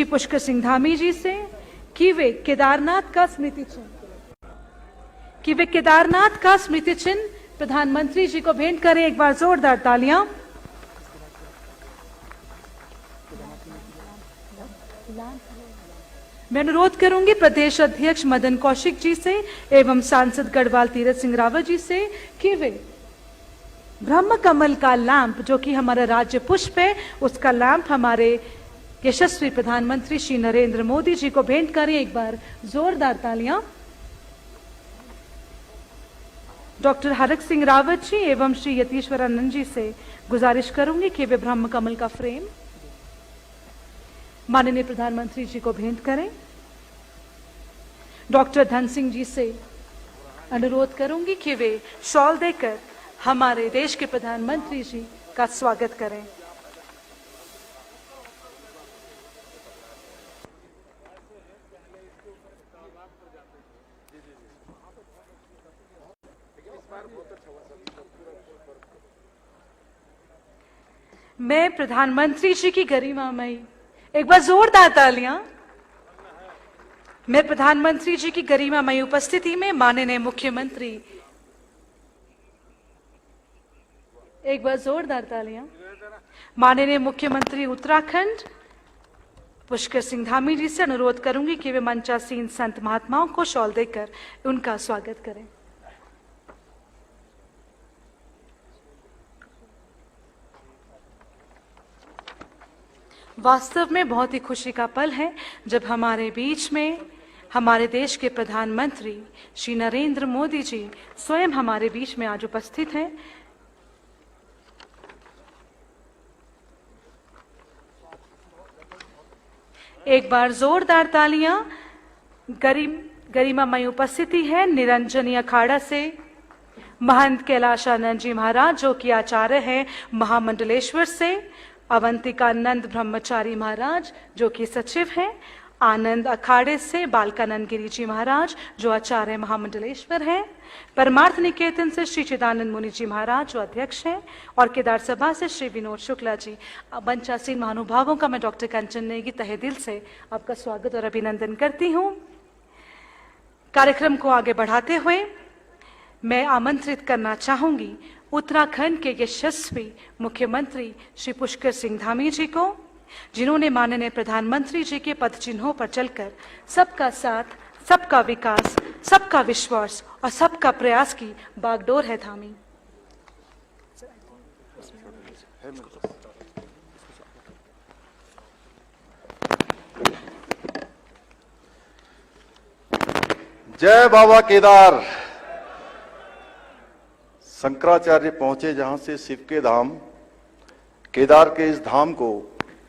श्री पुष्कर सिंह धामी जी से कि वे केदारनाथ का स्मृति चिन्ह प्रधानमंत्री जी को भेंट करें। एक बार जोरदार तालियां। मैं अनुरोध करूंगी प्रदेश अध्यक्ष मदन कौशिक जी से एवं सांसद गढ़वाल तीरथ सिंह रावत जी से कि वे ब्रह्म कमल का लैंप, जो कि हमारा राज्य पुष्प है, उसका लैंप हमारे यशस्वी प्रधानमंत्री श्री नरेंद्र मोदी जी को भेंट करें। एक बार जोरदार तालियां। डॉक्टर हरक सिंह रावत जी एवं श्री यतीश्वरानंद जी से गुजारिश करूंगी कि वे ब्रह्म कमल का फ्रेम माननीय प्रधानमंत्री जी को भेंट करें। डॉक्टर धन सिंह जी से अनुरोध करूंगी कि वे शॉल देकर हमारे देश के प्रधानमंत्री जी का स्वागत करें। मैं प्रधानमंत्री जी की गरिमामयी, एक बार जोरदार तालियां। मैं प्रधानमंत्री जी की गरिमामयी उपस्थिति में माननीय मुख्यमंत्री, एक बार जोरदार तालियां, माननीय मुख्यमंत्री उत्तराखंड पुष्कर सिंह धामी जी से अनुरोध करूंगी कि वे मंचासीन संत महात्माओं को शॉल देकर उनका स्वागत करें। वास्तव में बहुत ही खुशी का पल है जब हमारे बीच में हमारे देश के प्रधानमंत्री श्री नरेंद्र मोदी जी स्वयं हमारे बीच में आज उपस्थित हैं। एक बार जोरदार तालियां। गरिमामयी उपस्थिति है निरंजनी अखाड़ा से महंत कैलाशानंद जी महाराज, जो कि आचार्य हैं महामंडलेश्वर से, अवंतिकानंद ब्रह्मचारी महाराज, जो कि सचिव हैं, आनंद अखाड़े से बालकानंद गिरी जी महाराज, जो आचार्य महामंडलेश्वर हैं, परमार्थ निकेतन से श्री चिदानंद मुनि जी महाराज, जो अध्यक्ष हैं, और केदार सभा से श्री विनोद शुक्ला जी। मंचासीन महानुभावों का मैं डॉक्टर कंचन नेगी तहे दिल से आपका स्वागत और अभिनंदन करती हूं। कार्यक्रम को आगे बढ़ाते हुए मैं आमंत्रित करना चाहूंगी उत्तराखंड के यशस्वी मुख्यमंत्री श्री पुष्कर सिंह धामी जी को, जिन्होंने माननीय प्रधानमंत्री जी के पद चिन्हों पर चलकर सबका साथ, सबका विकास, सबका विश्वास और सबका प्रयास की बागडोर है थामी। जय बाबा केदार। शंकराचार्य पहुंचे जहां से शिव के धाम, केदार के इस धाम को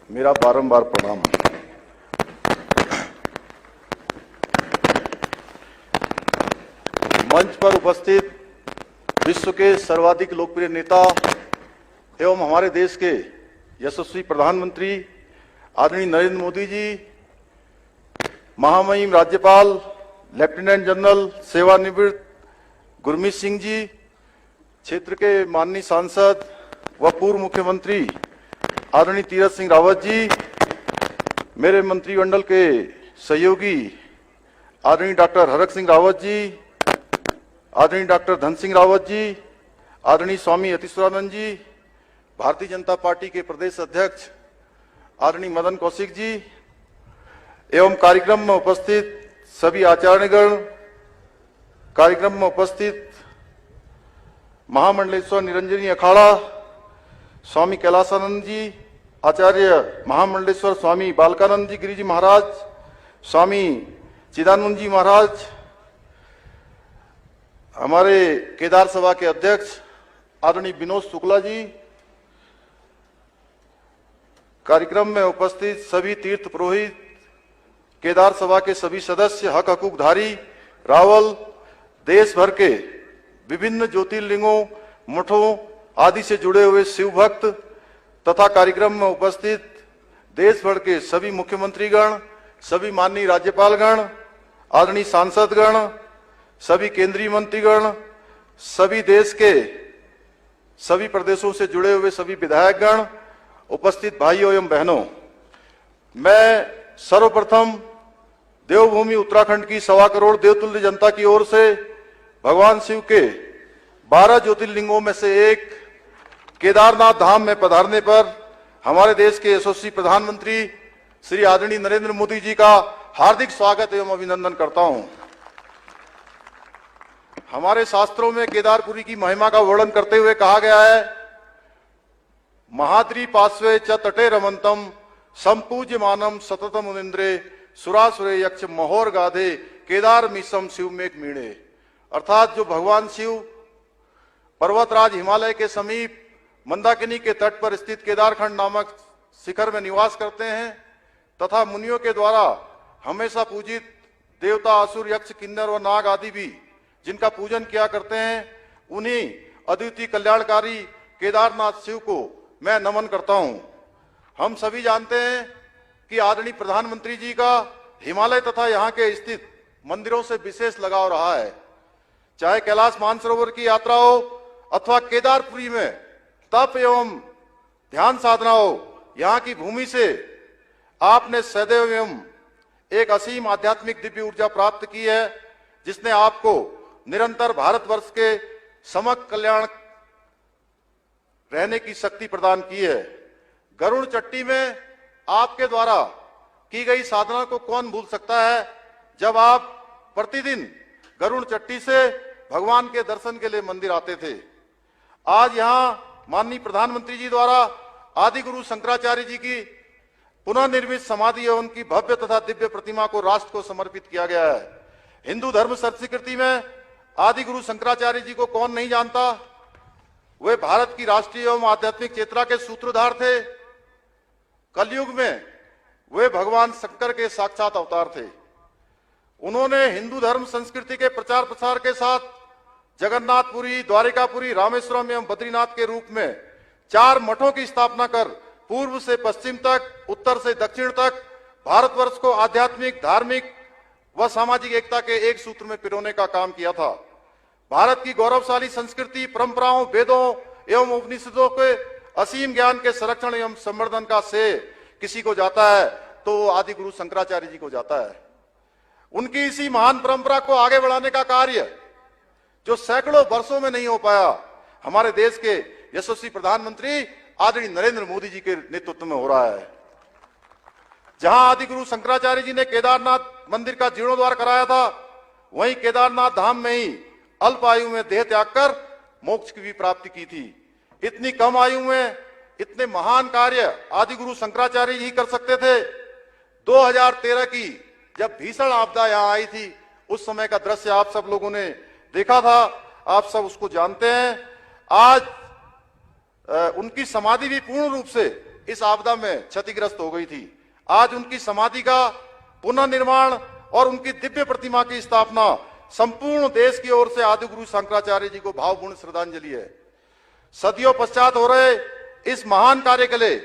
मेरा बारंबार प्रणाम। मंच पर उपस्थित विश्व के सर्वाधिक लोकप्रिय नेता एवं हमारे देश के यशस्वी प्रधानमंत्री आदरणीय नरेंद्र मोदी जी, महामहिम राज्यपाल लेफ्टिनेंट जनरल सेवानिवृत्त गुरमीत सिंह जी, क्षेत्र के माननीय सांसद व पूर्व मुख्यमंत्री आदरणीय तीरथ सिंह रावत जी, मेरे मंत्रिमंडल के सहयोगी आदरणीय डॉक्टर हरक सिंह रावत जी, आदरणीय डॉक्टर धन सिंह रावत जी, आदरणीय स्वामी यतीश्वरानंद जी, भारतीय जनता पार्टी के प्रदेश अध्यक्ष आदरणीय मदन कौशिक जी एवं कार्यक्रम में उपस्थित सभी आचार्यगण, कार्यक्रम में उपस्थित महामंडलेश्वर निरंजनी अखाड़ा स्वामी कैलाशानंद जी, आचार्य महामंडलेश्वर स्वामी बालकानंद जी गिरी जी महाराज, स्वामी चिदानंद जी महाराज, हमारे केदार सभा के अध्यक्ष आदरणीय विनोद शुक्ला जी, कार्यक्रम में उपस्थित सभी तीर्थ पुरोहित, केदार सभा के सभी सदस्य, हक हकूकधारी, रावल, देश भर के विभिन्न ज्योतिर्लिंगों, मठों आदि से जुड़े हुए शिव भक्त तथा कार्यक्रम में उपस्थित देश भर के सभी मुख्यमंत्रीगण, सभी माननीय राज्यपालगण, आदरणीय सांसदगण, सभी केंद्रीय मंत्रीगण, सभी देश के सभी प्रदेशों से जुड़े हुए सभी विधायकगण, उपस्थित भाइयों एवं बहनों, मैं सर्वप्रथम देवभूमि उत्तराखंड की 1.25 करोड़ देवतुल्य जनता की ओर से भगवान शिव के 12 ज्योतिर्लिंगों में से एक केदारनाथ धाम में पधारने पर हमारे देश के यशस्वी प्रधानमंत्री श्री आदरणीय नरेंद्र मोदी जी का हार्दिक स्वागत एवं अभिनंदन करता हूं। हमारे शास्त्रों में केदारपुरी की महिमा का वर्णन करते हुए कहा गया है, महाद्री पार्श्वे च तटे रमंतम संपूज्यमानम सततम मुनिंद्रे सुरासुरे यक्ष महोर गाधे केदार मिसम शिव मेक मीणे। अर्थात जो भगवान शिव पर्वतराज हिमालय के समीप मंदाकिनी के तट पर स्थित केदारखंड नामक शिखर में निवास करते हैं तथा मुनियों के द्वारा हमेशा पूजित देवता असुर यक्ष किन्नर और नाग आदि भी जिनका पूजन किया करते हैं, उन्हीं अद्वितीय कल्याणकारी केदारनाथ शिव को मैं नमन करता हूं। हम सभी जानते हैं कि आदरणीय प्रधानमंत्री जी का हिमालय तथा यहाँ के स्थित मंदिरों से विशेष लगाव रहा है। चाहे कैलाश मानसरोवर की यात्रा हो अथवा केदारपुरी में तप एवं ध्यान साधना हो, यहाँ की भूमि से आपने सदैव एवं एक असीम आध्यात्मिक दिव्य ऊर्जा प्राप्त की है, जिसने आपको निरंतर भारतवर्ष के समग्र कल्याण रहने की शक्ति प्रदान की है। गरुड़ चट्टी में आपके द्वारा की गई साधना को कौन भूल सकता है, जब आप प्रतिदिन गरुड़ चट्टी से भगवान के दर्शन के लिए मंदिर आते थे। आज यहाँ माननीय प्रधानमंत्री जी द्वारा आदि गुरु शंकराचार्य जी की पुनः निर्मित समाधि एवं उनकी भव्य तथा दिव्य प्रतिमा को राष्ट्र को समर्पित किया गया है। हिंदू धर्म संस्कृति में आदि गुरु शंकराचार्य जी को कौन नहीं जानता। वे भारत की राष्ट्रीय एवं आध्यात्मिक चेतना के सूत्रधार थे। कलयुग में वे भगवान शंकर के साक्षात अवतार थे। उन्होंने हिंदू धर्म संस्कृति के प्रचार प्रसार के साथ जगन्नाथपुरी, द्वारिकापुरी, रामेश्वरम एवं बद्रीनाथ के रूप में 4 मठों की स्थापना कर पूर्व से पश्चिम तक, उत्तर से दक्षिण तक भारतवर्ष को आध्यात्मिक, धार्मिक व सामाजिक एकता के एक सूत्र में पिरोने का काम किया था। भारत की गौरवशाली संस्कृति, परंपराओं, वेदों एवं उपनिषदों के असीम ज्ञान के संरक्षण एवं संवर्धन का श्रेय किसी को जाता है तो वो आदि गुरु शंकराचार्य जी को जाता है। उनकी इसी महान परंपरा को आगे बढ़ाने का कार्य जो सैकड़ों वर्षों में नहीं हो पाया, हमारे देश के यशस्वी प्रधानमंत्री आदरणीय नरेंद्र मोदी जी के नेतृत्व में हो रहा है। जहां आदि गुरु शंकराचार्य जी ने केदारनाथ मंदिर का जीर्णोद्धार कराया था, वहीं केदारनाथ धाम में ही अल्प आयु में देह त्याग कर मोक्ष की भी प्राप्ति की थी। इतनी कम आयु में इतने महान कार्य आदि गुरु शंकराचार्य जी कर सकते थे। 2013 की जब भीषण आपदा यहां आई थी, उस समय का दृश्य आप सब लोगों ने देखा था, आप सब उसको जानते हैं। आज उनकी समाधि भी पूर्ण रूप से इस आपदा में क्षतिग्रस्त हो गई थी। आज उनकी समाधि का पुनर्निर्माण और उनकी दिव्य प्रतिमा की स्थापना संपूर्ण देश की ओर से आदि गुरु शंकराचार्य जी को भावपूर्ण श्रद्धांजलि है। सदियों पश्चात हो रहे इस महान कार्य के लिए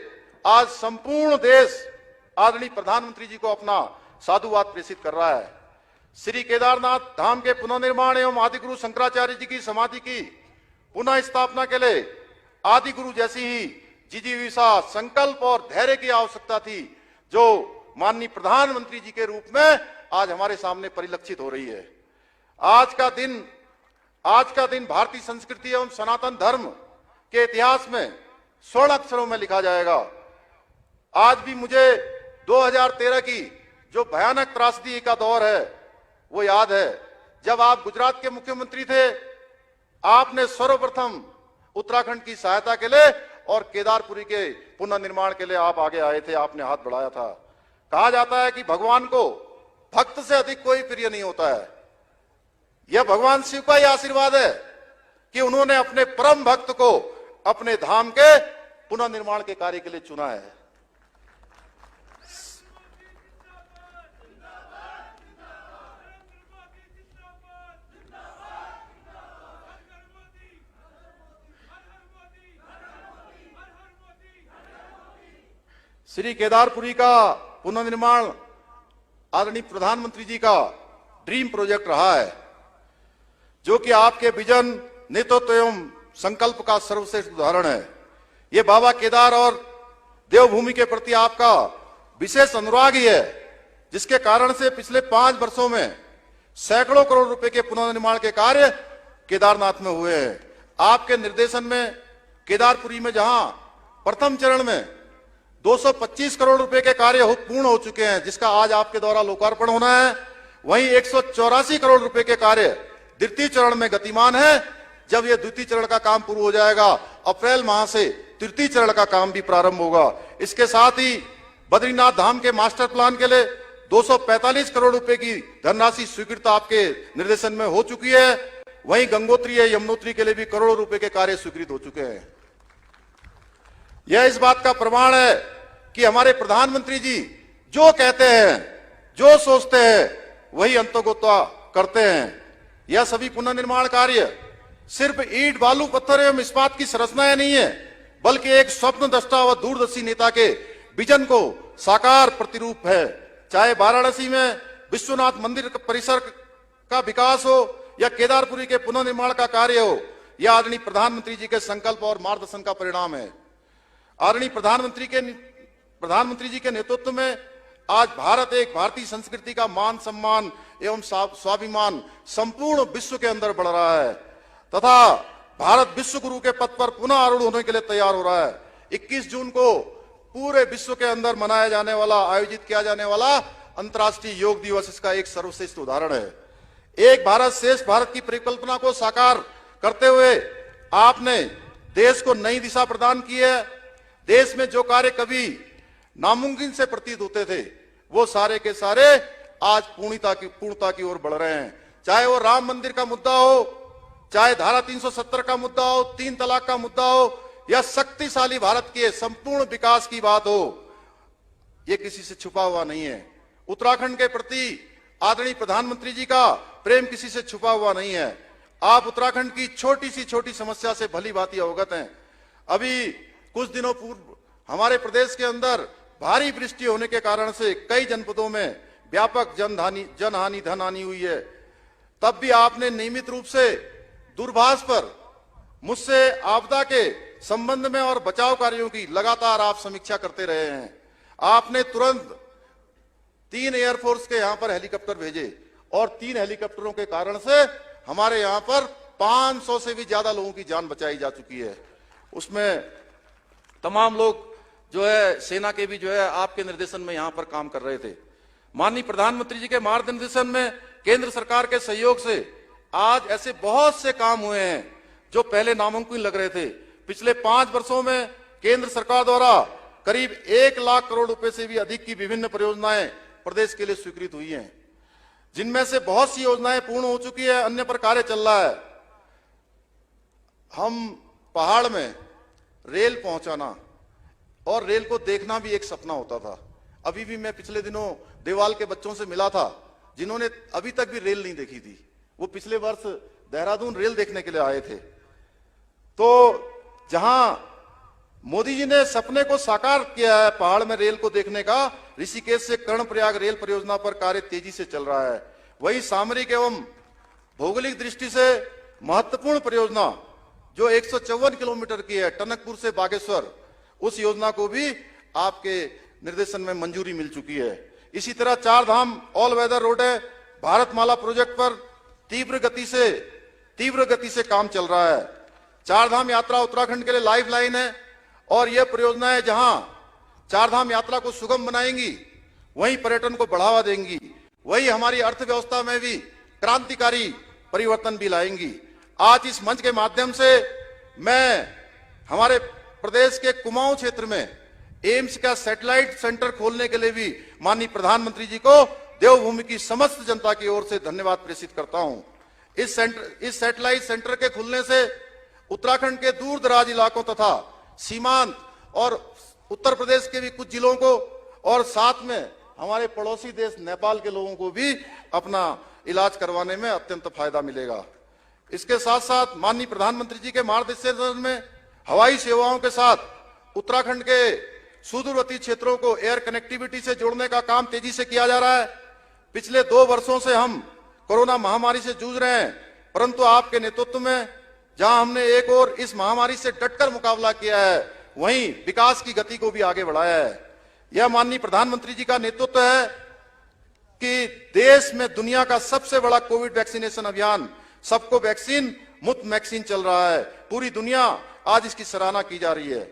आज संपूर्ण देश आदरणीय प्रधानमंत्री जी को अपना साधुवाद प्रेषित कर रहा है। श्री केदारनाथ धाम के पुनर्निर्माण एवं आदि गुरु शंकराचार्य जी की समाधि की पुनः स्थापना के लिए आदि गुरु जैसी ही जिजीविषा, संकल्प और धैर्य की आवश्यकता थी, जो माननीय प्रधानमंत्री जी के रूप में आज हमारे सामने परिलक्षित हो रही है। आज का दिन भारतीय संस्कृति एवं सनातन धर्म के इतिहास में स्वर्ण अक्षरों में लिखा जाएगा। आज भी मुझे 2013 की जो भयानक त्रासदी का दौर है वो याद है। जब आप गुजरात के मुख्यमंत्री थे, आपने सर्वप्रथम उत्तराखंड की सहायता के लिए और केदारपुरी के पुनर्निर्माण के लिए आप आगे आए थे, आपने हाथ बढ़ाया था। कहा जाता है कि भगवान को भक्त से अधिक कोई प्रिय नहीं होता है। यह भगवान शिव का ही आशीर्वाद है कि उन्होंने अपने परम भक्त को अपने धाम के पुनर्निर्माण के कार्य के लिए चुना है। श्री केदारपुरी का पुनर्निर्माण आदरणीय प्रधानमंत्री जी का ड्रीम प्रोजेक्ट रहा है, जो कि आपके विजन, नेतृत्व एवं संकल्प का सर्वश्रेष्ठ उदाहरण है। ये बाबा केदार और देवभूमि के प्रति आपका विशेष अनुराग ही है जिसके कारण से पिछले 5 वर्षों में सैकड़ों करोड़ रुपए के पुनर्निर्माण के कार्य केदारनाथ में हुए हैं। आपके निर्देशन में केदारपुरी में जहां प्रथम चरण में 225 करोड़ रुपए के कार्य पूर्ण हो चुके हैं, जिसका आज आपके द्वारा लोकार्पण होना है, वहीं 184 करोड़ रुपए के कार्य द्वितीय चरण में गतिमान है। जब यह द्वितीय चरण का काम पूरा हो जाएगा, अप्रैल माह से तृतीय चरण का काम भी प्रारंभ होगा। इसके साथ ही बद्रीनाथ धाम के मास्टर प्लान के लिए 245 करोड़ रुपए की धनराशि स्वीकृत आपके निर्देशन में हो चुकी है। वहीं गंगोत्री या यमुनोत्री के लिए भी करोड़ों रुपए के कार्य स्वीकृत हो चुके हैं। यह इस बात का प्रमाण है कि हमारे प्रधानमंत्री जी जो कहते हैं, जो सोचते हैं, वही अंतर्गोता करते हैं। यह सभी पुनर्निर्माण कार्य सिर्फ ईंट, बालू, पत्थर एवं इस्पात की संरचनाएं नहीं है, बल्कि एक स्वप्नद्रष्टा व दूरदर्शी नेता के विजन को साकार प्रतिरूप है। चाहे वाराणसी में विश्वनाथ मंदिर परिसर का विकास हो या केदारपुरी के पुनर्निर्माण का कार्य हो, यह आदरणीय प्रधानमंत्री जी के संकल्प और मार्गदर्शन का परिणाम है। आदरणीय प्रधानमंत्री जी के नेतृत्व में आज भारत एक भारतीय संस्कृति का मान सम्मान एवं स्वाभिमान संपूर्ण विश्व के अंदर बढ़ रहा है तथा भारत विश्व गुरु के पद पर पुनः आरूढ़ होने के लिए तैयार हो रहा है। 21 जून को पूरे विश्व के अंदर मनाया जाने वाला, आयोजित किया जाने वाला अंतर्राष्ट्रीय योग दिवस इसका एक सर्वश्रेष्ठ उदाहरण है। एक भारत श्रेष्ठ भारत की परिकल्पना को साकार करते हुए आपने देश को नई दिशा प्रदान की है। देश में जो कार्य कभी नामुमकिन से प्रतीत होते थे, वो सारे के सारे आज पूर्णता की ओर बढ़ रहे हैं। चाहे वो राम मंदिर का मुद्दा हो, चाहे धारा 370 का मुद्दा हो, 3 तलाक का मुद्दा हो, या शक्तिशाली भारत के संपूर्ण विकास की बात हो, ये किसी से छुपा हुआ नहीं है। उत्तराखंड के प्रति आदरणीय प्रधानमंत्री जी का प्रेम किसी से छुपा हुआ नहीं है। आप उत्तराखंड की छोटी समस्या से भली भांति अवगत हैं। अभी कुछ दिनों पूर्व हमारे प्रदेश के अंदर भारी वृष्टि होने के कारण से कई जनपदों में व्यापक जनहानि धनहानि हुई है। तब भी आपने नियमित रूप से दूरभाष पर मुझसे आपदा के संबंध में और बचाव कार्यों की लगातार आप समीक्षा करते रहे हैं। आपने तुरंत 3 एयरफोर्स के यहां पर हेलीकॉप्टर भेजे और 3 हेलीकॉप्टरों के कारण से हमारे यहां पर 500 से भी ज्यादा लोगों की जान बचाई जा चुकी है। उसमें तमाम लोग जो है सेना के भी जो है आपके निर्देशन में यहां पर काम कर रहे थे। माननीय प्रधानमंत्री जी के मार्गदर्शन में केंद्र सरकार के सहयोग से आज ऐसे बहुत से काम हुए हैं जो पहले नामुमकिन लग रहे थे। पिछले 5 वर्षों में केंद्र सरकार द्वारा करीब 1 लाख करोड़ रुपए से भी अधिक की विभिन्न परियोजनाएं प्रदेश के लिए स्वीकृत हुई हैं, जिनमें से बहुत सी योजनाएं पूर्ण हो चुकी है, अन्य पर कार्य चल रहा है। हम पहाड़ में रेल पहुंचाना और रेल को देखना भी एक सपना होता था। अभी भी मैं पिछले दिनों देवाल के बच्चों से मिला था जिन्होंने अभी तक भी रेल नहीं देखी थी। वो पिछले वर्ष देहरादून रेल देखने के लिए आए थे। तो जहां मोदी जी ने सपने को साकार किया है पहाड़ में रेल को देखने का, ऋषिकेश से कर्णप्रयाग रेल परियोजना पर कार्य तेजी से चल रहा है। वही सामरिक एवं भौगोलिक दृष्टि से महत्वपूर्ण परियोजना जो 154 किलोमीटर की है, टनकपुर से बागेश्वर, उस योजना को भी आपके निर्देशन में मंजूरी मिल चुकी है। इसी तरह 4 धाम ऑल वेदर रोड है, भारतमाला प्रोजेक्ट पर तीव्र गति से काम चल रहा है। 4 धाम यात्रा उत्तराखंड के लिए लाइफ लाइन है और यह परियोजनाएं जहां 4 धाम यात्रा को सुगम बनाएंगी, वहीं पर्यटन को बढ़ावा देंगी, वही हमारी अर्थव्यवस्था में भी क्रांतिकारी परिवर्तन भी लाएंगी। आज इस मंच के माध्यम से मैं हमारे प्रदेश के कुमाऊं क्षेत्र में एम्स का सैटेलाइट सेंटर खोलने के लिए भी माननीय प्रधानमंत्री जी को देवभूमि की समस्त जनता की ओर से धन्यवाद प्रेषित करता हूं। इस सैटेलाइट सेंटर के खुलने से उत्तराखंड के दूर दराज इलाकों तथा सीमांत और उत्तर प्रदेश के भी कुछ जिलों को और साथ में हमारे पड़ोसी देश नेपाल के लोगों को भी अपना इलाज करवाने में अत्यंत फायदा मिलेगा। इसके साथ साथ माननीय प्रधानमंत्री जी के मार्गदर्शन में हवाई सेवाओं के साथ उत्तराखंड के सुदूरवर्ती क्षेत्रों को एयर कनेक्टिविटी से जोड़ने का काम तेजी से किया जा रहा है। पिछले 2 वर्षों से हम कोरोना महामारी से जूझ रहे हैं, परंतु आपके नेतृत्व में जहां हमने एक और इस महामारी से डटकर मुकाबला किया है, वहीं विकास की गति को भी आगे बढ़ाया है। यह माननीय प्रधानमंत्री जी का नेतृत्व है कि देश में दुनिया का सबसे बड़ा कोविड वैक्सीनेशन अभियान सबको वैक्सीन मुफ्त वैक्सीन चल रहा है। पूरी दुनिया आज इसकी सराहना की जा रही है।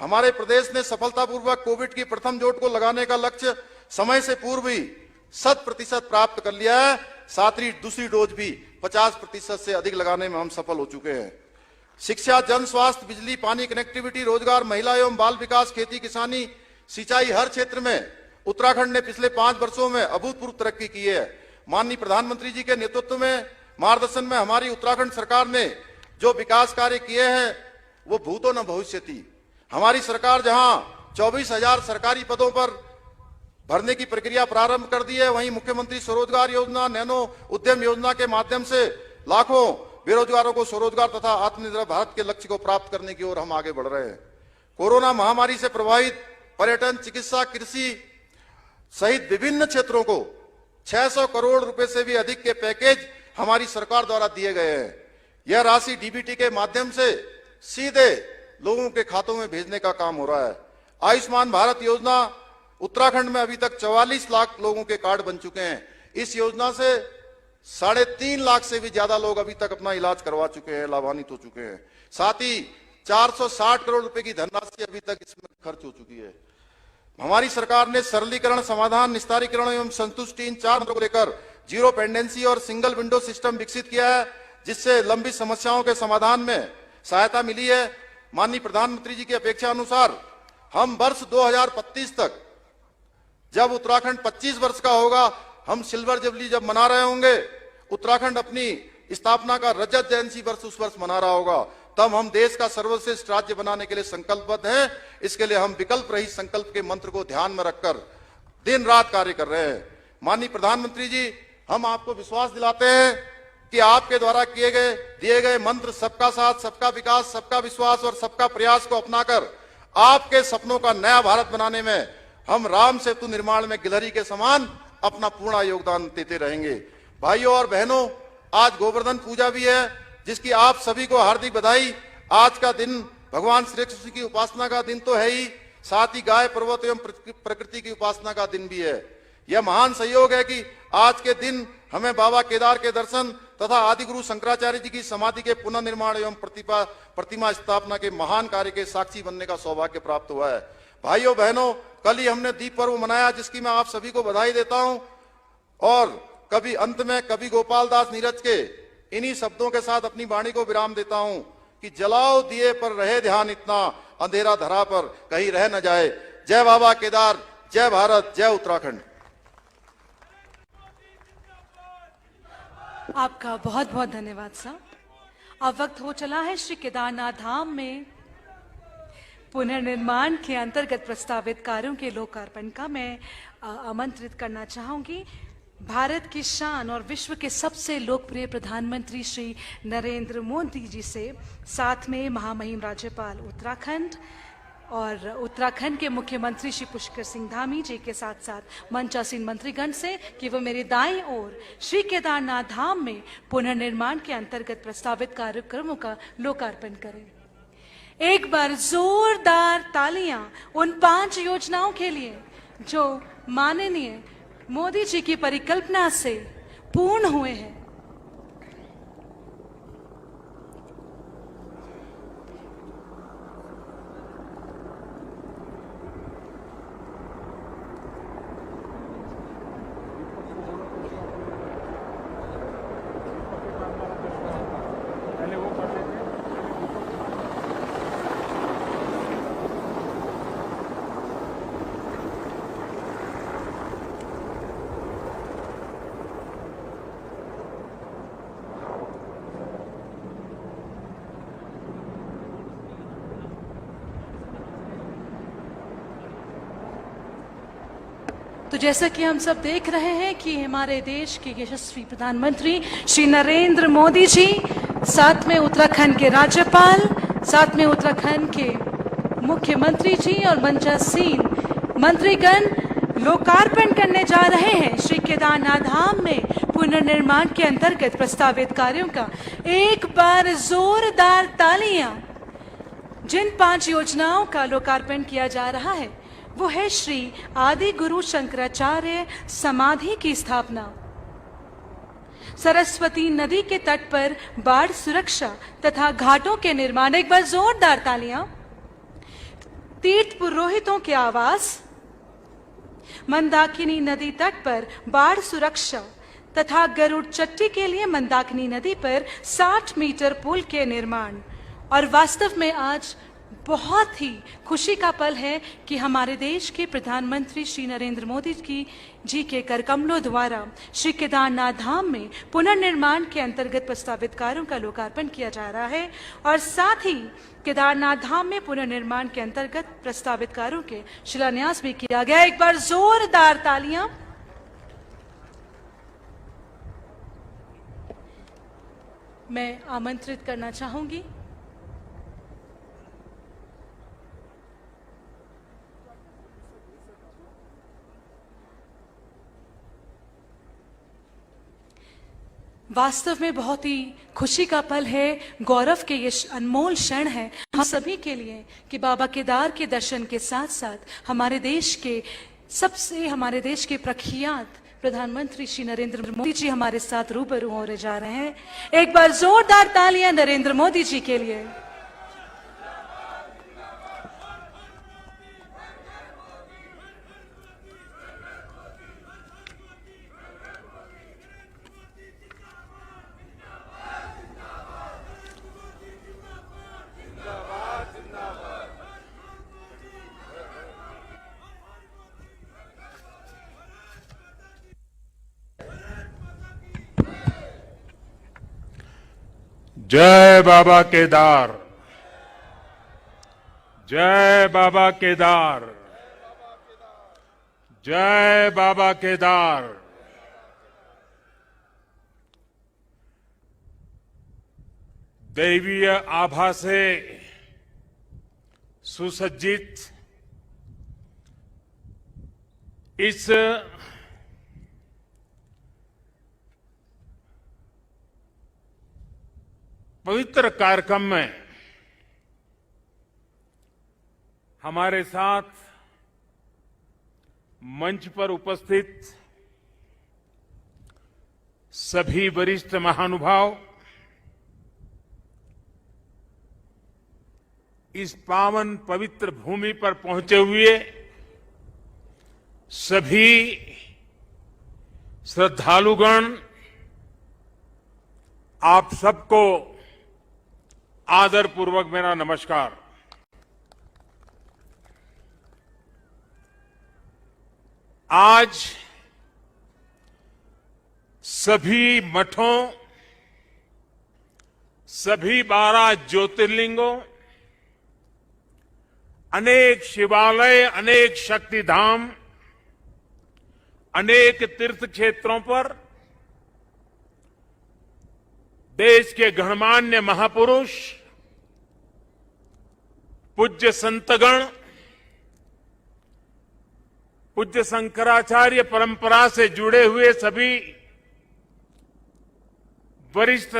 हमारे प्रदेश ने सफलतापूर्वक कोविड की प्रथम डोज को लगाने का लक्ष्य समय से पूर्व ही 100% प्राप्त कर लिया है। साथ ही दूसरी डोज भी 50% से अधिक लगाने में हम सफल हो चुके हैं। शिक्षा, जन स्वास्थ्य, बिजली, पानी, कनेक्टिविटी, रोजगार, महिला एवं बाल विकास, खेती किसानी, सिंचाई, हर क्षेत्र में उत्तराखंड ने पिछले 5 वर्षों में अभूतपूर्व तरक्की की है। माननीय प्रधानमंत्री जी के नेतृत्व में, मार्गदर्शन में हमारी उत्तराखंड सरकार ने जो विकास कार्य किए हैं वो भूतो न भविष्यति। हमारी सरकार जहां 24,000 सरकारी पदों पर भरने की प्रक्रिया प्रारंभ कर दी है, वहीं मुख्यमंत्री स्वरोजगार योजना, नैनो उद्यम योजना के माध्यम से लाखों बेरोजगारों को स्वरोजगार तथा आत्मनिर्भर भारत के लक्ष्य को प्राप्त करने की ओर हम आगे बढ़ रहे हैं। कोरोना महामारी से प्रभावित पर्यटन, चिकित्सा, कृषि सहित विभिन्न क्षेत्रों को 600 करोड़ रुपए से भी अधिक के पैकेज हमारी सरकार द्वारा दिए गए हैं। यह राशि डीबीटी के माध्यम से सीधे लोगों के खातों में भेजने का काम हो रहा है। आयुष्मान भारत योजना, उत्तराखंड में अभी तक 44 लाख लोगों के कार्ड बन चुके हैं। इस योजना से 3.5 लाख से भी ज्यादा लोग अभी तक अपना इलाज करवा चुके हैं, लाभान्वित हो चुके हैं। साथ ही 460 करोड़ रुपए की धनराशि अभी तक इसमें खर्च हो चुकी है। हमारी सरकार ने सरलीकरण, समाधान, निस्तारीकरण एवं संतुष्टि इन 4 मंत्रों को लेकर जीरो पेंडेंसी और सिंगल विंडो सिस्टम विकसित किया है, जिससे लंबित समस्याओं के समाधान में सहायता मिली है। माननीय प्रधानमंत्री जी की अपेक्षा अनुसार हम वर्ष 2025 तक, जब उत्तराखंड 25 वर्ष का होगा, हम सिल्वर जुबली जब मना रहे होंगे, उत्तराखंड अपनी स्थापना का रजत जयंती वर्ष उस वर्ष मना रहा होगा, तब हम देश का सर्वश्रेष्ठ राज्य बनाने के लिए संकल्पबद्ध हैं। इसके लिए हम विकल्प रहित संकल्प के मंत्र को ध्यान में रखकर दिन रात कार्य कर रहे हैं। माननीय प्रधानमंत्री जी, हम आपको विश्वास दिलाते हैं कि आपके द्वारा दिए गए मंत्र सबका साथ, सबका विकास, सबका विश्वास और सबका प्रयास को अपनाकर आपके सपनों का नया भारत बनाने में हम राम सेतु निर्माण में गिलहरी के समान अपना पूर्ण योगदान देते रहेंगे। भाइयों और बहनों, आज गोवर्धन पूजा भी है, जिसकी आप सभी को हार्दिक बधाई। आज का दिन भगवान श्री कृष्ण की उपासना का दिन तो है ही, साथ ही गाय, पर्वत एवं प्रकृति की उपासना का दिन भी है। यह महान संयोग है कि आज के दिन हमें बाबा केदार के दर्शन तथा आदि गुरु शंकराचार्य जी की समाधि के पुनर्निर्माण एवं प्रतिमा स्थापना के महान कार्य के साक्षी बनने का सौभाग्य प्राप्त हुआ है। भाइयों बहनों, कल ही हमने दीप पर्व मनाया, जिसकी मैं आप सभी को बधाई देता हूं। और कभी अंत में कवि गोपाल दास नीरज के इन्हीं शब्दों के साथ अपनी वाणी को विराम देता हूं कि जलाओ दिए पर रहे ध्यान, इतना अंधेरा धरा पर कहीं रह न जाए। जय बाबा केदार, जय भारत, जय उत्तराखंड। आपका बहुत बहुत धन्यवाद साहब। अब वक्त हो चला है श्री केदारनाथ धाम में पुनर्निर्माण के अंतर्गत प्रस्तावित कार्यों के लोकार्पण का। मैं आमंत्रित करना चाहूंगी भारत की शान और विश्व के सबसे लोकप्रिय प्रधानमंत्री श्री नरेंद्र मोदी जी से, साथ में महामहिम राज्यपाल उत्तराखंड और उत्तराखंड के मुख्यमंत्री श्री पुष्कर सिंह धामी जी के साथ साथ मंचासीन मंत्रीगण से कि वो मेरे दाईं ओर श्री केदारनाथ धाम में पुनर्निर्माण के अंतर्गत प्रस्तावित कार्यक्रमों का लोकार्पण करें। एक बार जोरदार तालियां उन 5 योजनाओं के लिए जो माननीय मोदी जी की परिकल्पना से पूर्ण हुए हैं। तो जैसा कि हम सब देख रहे हैं कि हमारे देश के यशस्वी प्रधानमंत्री श्री नरेंद्र मोदी जी, साथ में उत्तराखंड के राज्यपाल, साथ में उत्तराखंड के मुख्यमंत्री जी और मंचासीन मंत्रीगण लोकार्पण करने जा रहे हैं श्री केदारनाथ धाम में पुनर्निर्माण के अंतर्गत प्रस्तावित कार्यों का। एक बार जोरदार तालियां जिन 5 योजनाओं का लोकार्पण किया जा रहा है वो है श्री आदि गुरु शंकराचार्य समाधि की स्थापना। सरस्वती नदी के तट पर बाढ़ सुरक्षा तथा घाटों के निर्माण, एक बार जोरदार तालियां। तीर्थ पुरोहितों के आवास, मंदाकिनी नदी तट पर बाढ़ सुरक्षा तथा गरुड़ चट्टी के लिए मंदाकिनी नदी पर 60 मीटर पुल के निर्माण। और वास्तव में आज बहुत ही खुशी का पल है कि हमारे देश के प्रधानमंत्री श्री नरेंद्र मोदी जी के करकमलों द्वारा श्री केदारनाथ धाम में पुनर्निर्माण के अंतर्गत प्रस्तावित कार्यों का लोकार्पण किया जा रहा है। और साथ ही केदारनाथ धाम में पुनर्निर्माण के अंतर्गत प्रस्तावित कार्यों के शिलान्यास भी किया गया। एक बार जोरदार तालियां। मैं आमंत्रित करना चाहूंगी वास्तव में बहुत ही खुशी का पल है, गौरव के ये अनमोल क्षण है हम सभी के लिए कि बाबा केदार के दर्शन के साथ साथ हमारे देश के प्रख्यात प्रधानमंत्री श्री नरेंद्र मोदी जी हमारे साथ रूबरू होने जा रहे हैं। एक बार जोरदार तालियां नरेंद्र मोदी जी के लिए। जय बाबा केदार, जय बाबा केदार, जय बाबा केदार। दैवीय आभा से सुसज्जित इस पवित्र कार्यक्रम में हमारे साथ मंच पर उपस्थित सभी वरिष्ठ महानुभाव, इस पावन पवित्र भूमि पर पहुंचे हुए सभी श्रद्धालुगण, आप सबको आदर पूर्वक मेरा नमस्कार। आज सभी मठों, सभी 12 ज्योतिर्लिंगों, अनेक शिवालय, अनेक शक्तिधाम, अनेक तीर्थ क्षेत्रों पर देश के गणमान्य महापुरुष, पूज्य संतगण, पूज्य शंकराचार्य परंपरा से जुड़े हुए सभी वरिष्ठ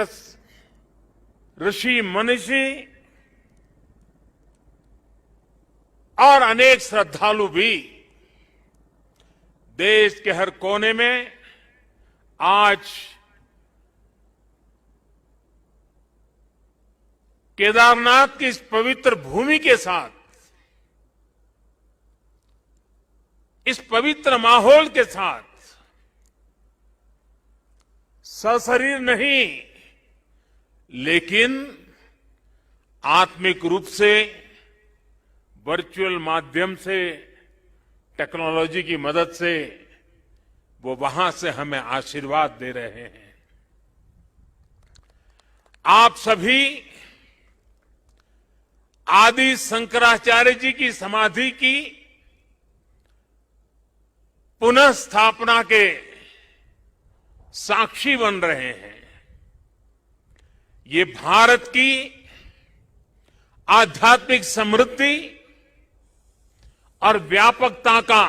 ऋषि मनीषी और अनेक श्रद्धालु भी देश के हर कोने में आज केदारनाथ की इस पवित्र भूमि के साथ, इस पवित्र माहौल के साथ सशरीर नहीं लेकिन आत्मिक रूप से वर्चुअल माध्यम से, टेक्नोलॉजी की मदद से वो वहां से हमें आशीर्वाद दे रहे हैं। आप सभी आदि शंकराचार्य जी की समाधि की पुनः स्थापना के साक्षी बन रहे हैं। ये भारत की आध्यात्मिक समृद्धि और व्यापकता का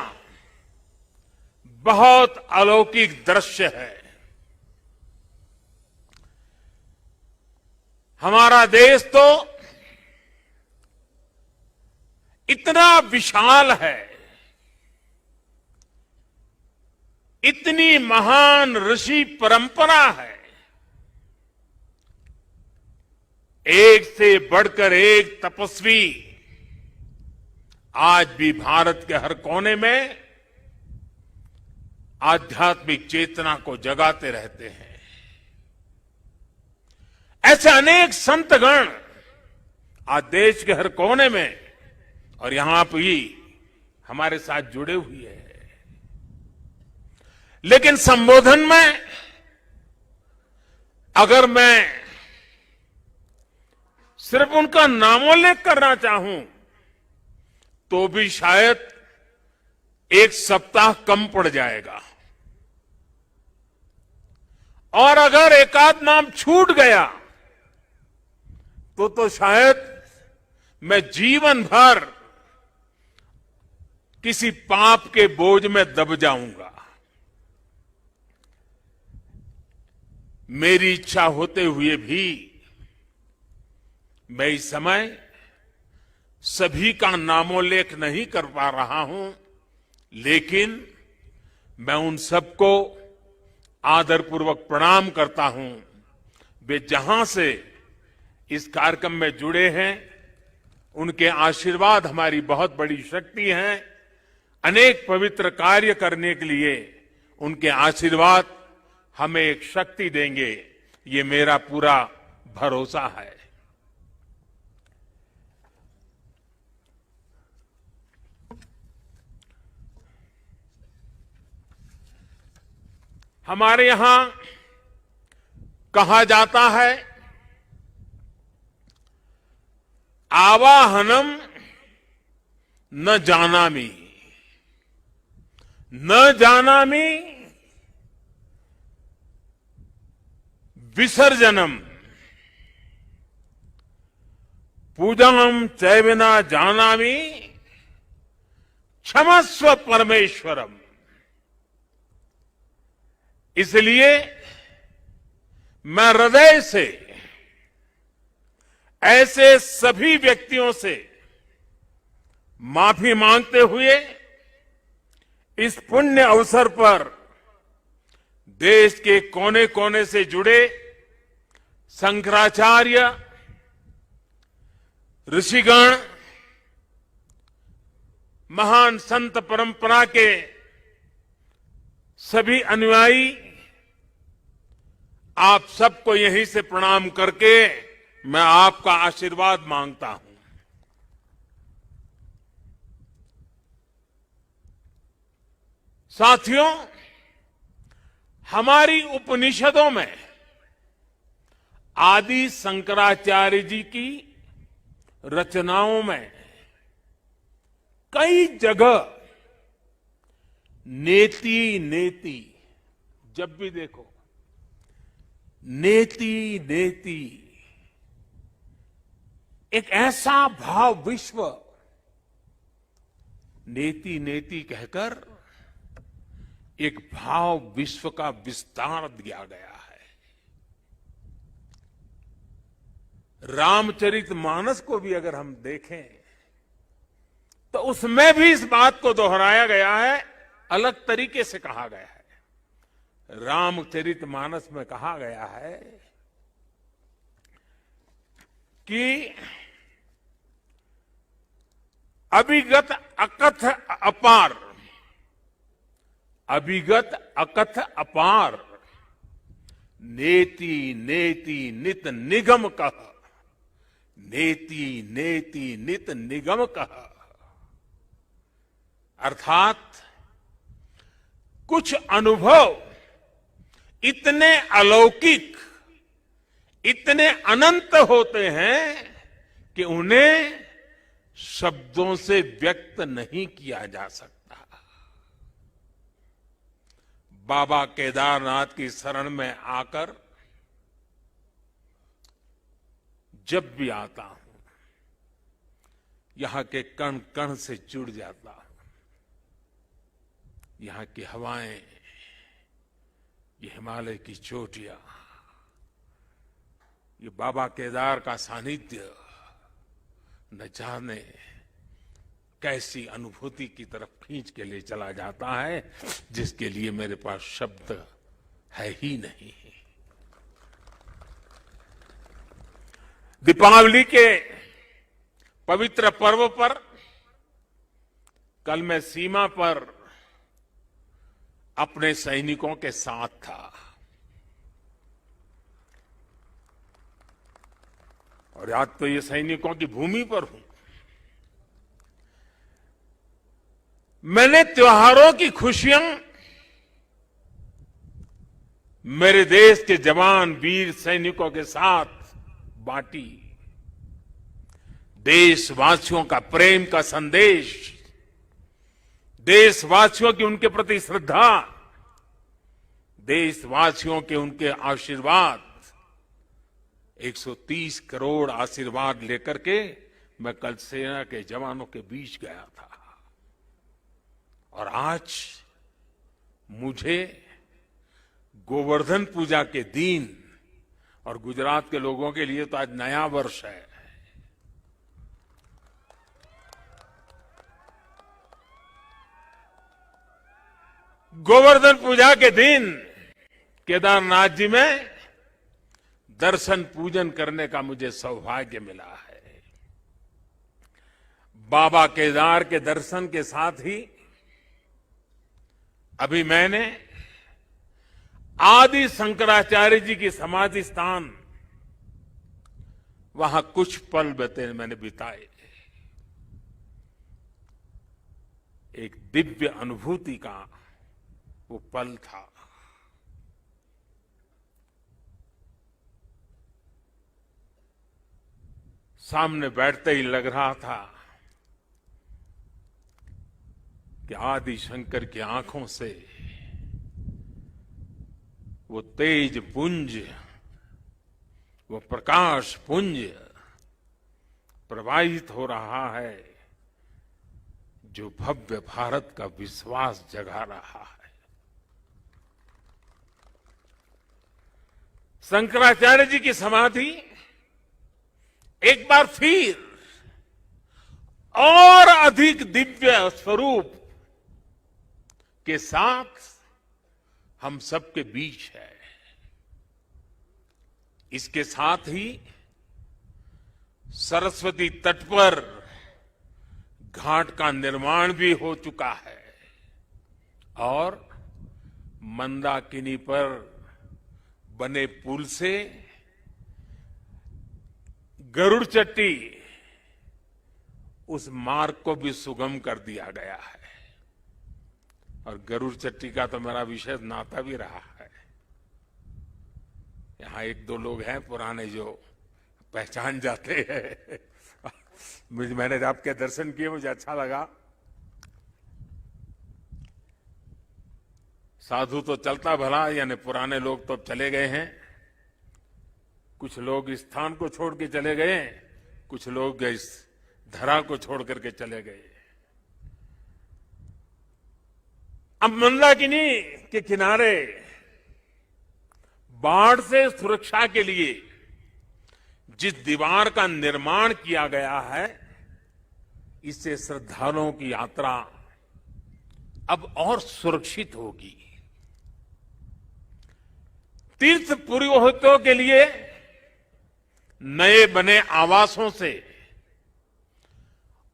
बहुत अलौकिक दृश्य है। हमारा देश तो इतना विशाल है इतनी महान ऋषि परंपरा है, एक से बढ़कर एक तपस्वी आज भी भारत के हर कोने में आध्यात्मिक चेतना को जगाते रहते हैं। ऐसे अनेक संतगण आज देश के हर कोने में और यहां भी हमारे साथ जुड़े हुए हैं। लेकिन संबोधन में अगर मैं सिर्फ उनका नामोल्लेख करना चाहूं तो भी शायद एक सप्ताह कम पड़ जाएगा, और अगर एकाध नाम छूट गया तो शायद मैं जीवन भर किसी पाप के बोझ में दब जाऊंगा। मेरी इच्छा होते हुए भी मैं इस समय सभी का नामोल्लेख नहीं कर पा रहा हूं, लेकिन मैं उन सबको आदरपूर्वक प्रणाम करता हूं। वे जहां से इस कार्यक्रम में जुड़े हैं, उनके आशीर्वाद हमारी बहुत बड़ी शक्ति है। अनेक पवित्र कार्य करने के लिए उनके आशीर्वाद हमें एक शक्ति देंगे, ये मेरा पूरा भरोसा है। हमारे यहां कहा जाता है, आवाहनम न जानामि, न जानामि विसर्जनम, पूजनम चैव न जानामि क्षमस्व परमेश्वरम। इसलिए मैं हृदय से ऐसे सभी व्यक्तियों से माफी मांगते हुए इस पुण्य अवसर पर देश के कोने कोने से जुड़े शंकराचार्य, ऋषिगण, महान संत परंपरा के सभी अनुयायी, आप सबको यहीं से प्रणाम करके मैं आपका आशीर्वाद मांगता हूं। साथियों, हमारी उपनिषदों में आदि शंकराचार्य जी की रचनाओं में कई जगह नेति नेति, जब भी देखो नेति नेति, एक ऐसा भाव विश्व, नेति नेति कहकर एक भाव विश्व का विस्तार दिया गया है। रामचरितमानस को भी अगर हम देखें तो उसमें भी इस बात को दोहराया गया है, अलग तरीके से कहा गया है। रामचरितमानस में कहा गया है कि अभिगत अकथ अपार, अभिगत अकथ अपार, नेति नेति नित निगम कह, नेति नेति नित निगम कह। अर्थात कुछ अनुभव इतने अलौकिक, इतने अनंत होते हैं कि उन्हें शब्दों से व्यक्त नहीं किया जा सकता। बाबा केदारनाथ की शरण में आकर जब भी आता हूं, यहां के कण कण से जुड़ जाता हूं। यहां की हवाएं, ये हिमालय की चोटियां, ये बाबा केदार का सानिध्य, न जाने कैसी अनुभूति की तरफ खींच के ले चला जाता है जिसके लिए मेरे पास शब्द है ही नहीं। दीपावली के पवित्र पर्व पर कल मैं सीमा पर अपने सैनिकों के साथ था और आज तो ये सैनिकों की भूमि पर हूं। मैंने त्योहारों की खुशियां मेरे देश के जवान वीर सैनिकों के साथ बांटी। देशवासियों का प्रेम का संदेश, देशवासियों की उनके प्रति श्रद्धा, देशवासियों के उनके आशीर्वाद, 130 करोड़ आशीर्वाद लेकर के मैं कल सेना के जवानों के बीच गया था। और आज मुझे गोवर्धन पूजा के दिन, और गुजरात के लोगों के लिए तो आज नया वर्ष है, गोवर्धन पूजा के दिन केदारनाथ जी में दर्शन पूजन करने का मुझे सौभाग्य मिला है। बाबा केदार के दर्शन के साथ ही अभी मैंने आदि शंकराचार्य जी की समाधि स्थान, वहां कुछ पल मैंने बिताए। एक दिव्य अनुभूति का वो पल था। सामने बैठते ही लग रहा था कि आदि शंकर की आंखों से वो तेज पुंज, वो प्रकाश पुंज प्रवाहित हो रहा है जो भव्य भारत का विश्वास जगा रहा है। शंकराचार्य जी की समाधि एक बार फिर और अधिक दिव्य स्वरूप के साथ हम सबके बीच है। इसके साथ ही सरस्वती तट पर घाट का निर्माण भी हो चुका है और मंदाकिनी पर बने पुल से गरुड़ चट्टी, उस मार्ग को भी सुगम कर दिया गया है। और गरुड़ चट्टी का तो मेरा विशेष नाता भी रहा है। यहां एक दो लोग हैं पुराने जो पहचान जाते हैं। मैंने आपके दर्शन किए, मुझे अच्छा लगा। साधु तो चलता भला, यानी पुराने लोग तो अब चले गए हैं। कुछ लोग इस स्थान को छोड़ के चले गए, कुछ लोग इस धरा को छोड़ करके चले गए। अब मंदाकिनी के किनारे बाढ़ से सुरक्षा के लिए जिस दीवार का निर्माण किया गया है, इससे श्रद्धालुओं की यात्रा अब और सुरक्षित होगी। तीर्थ पुरोहितों के लिए नए बने आवासों से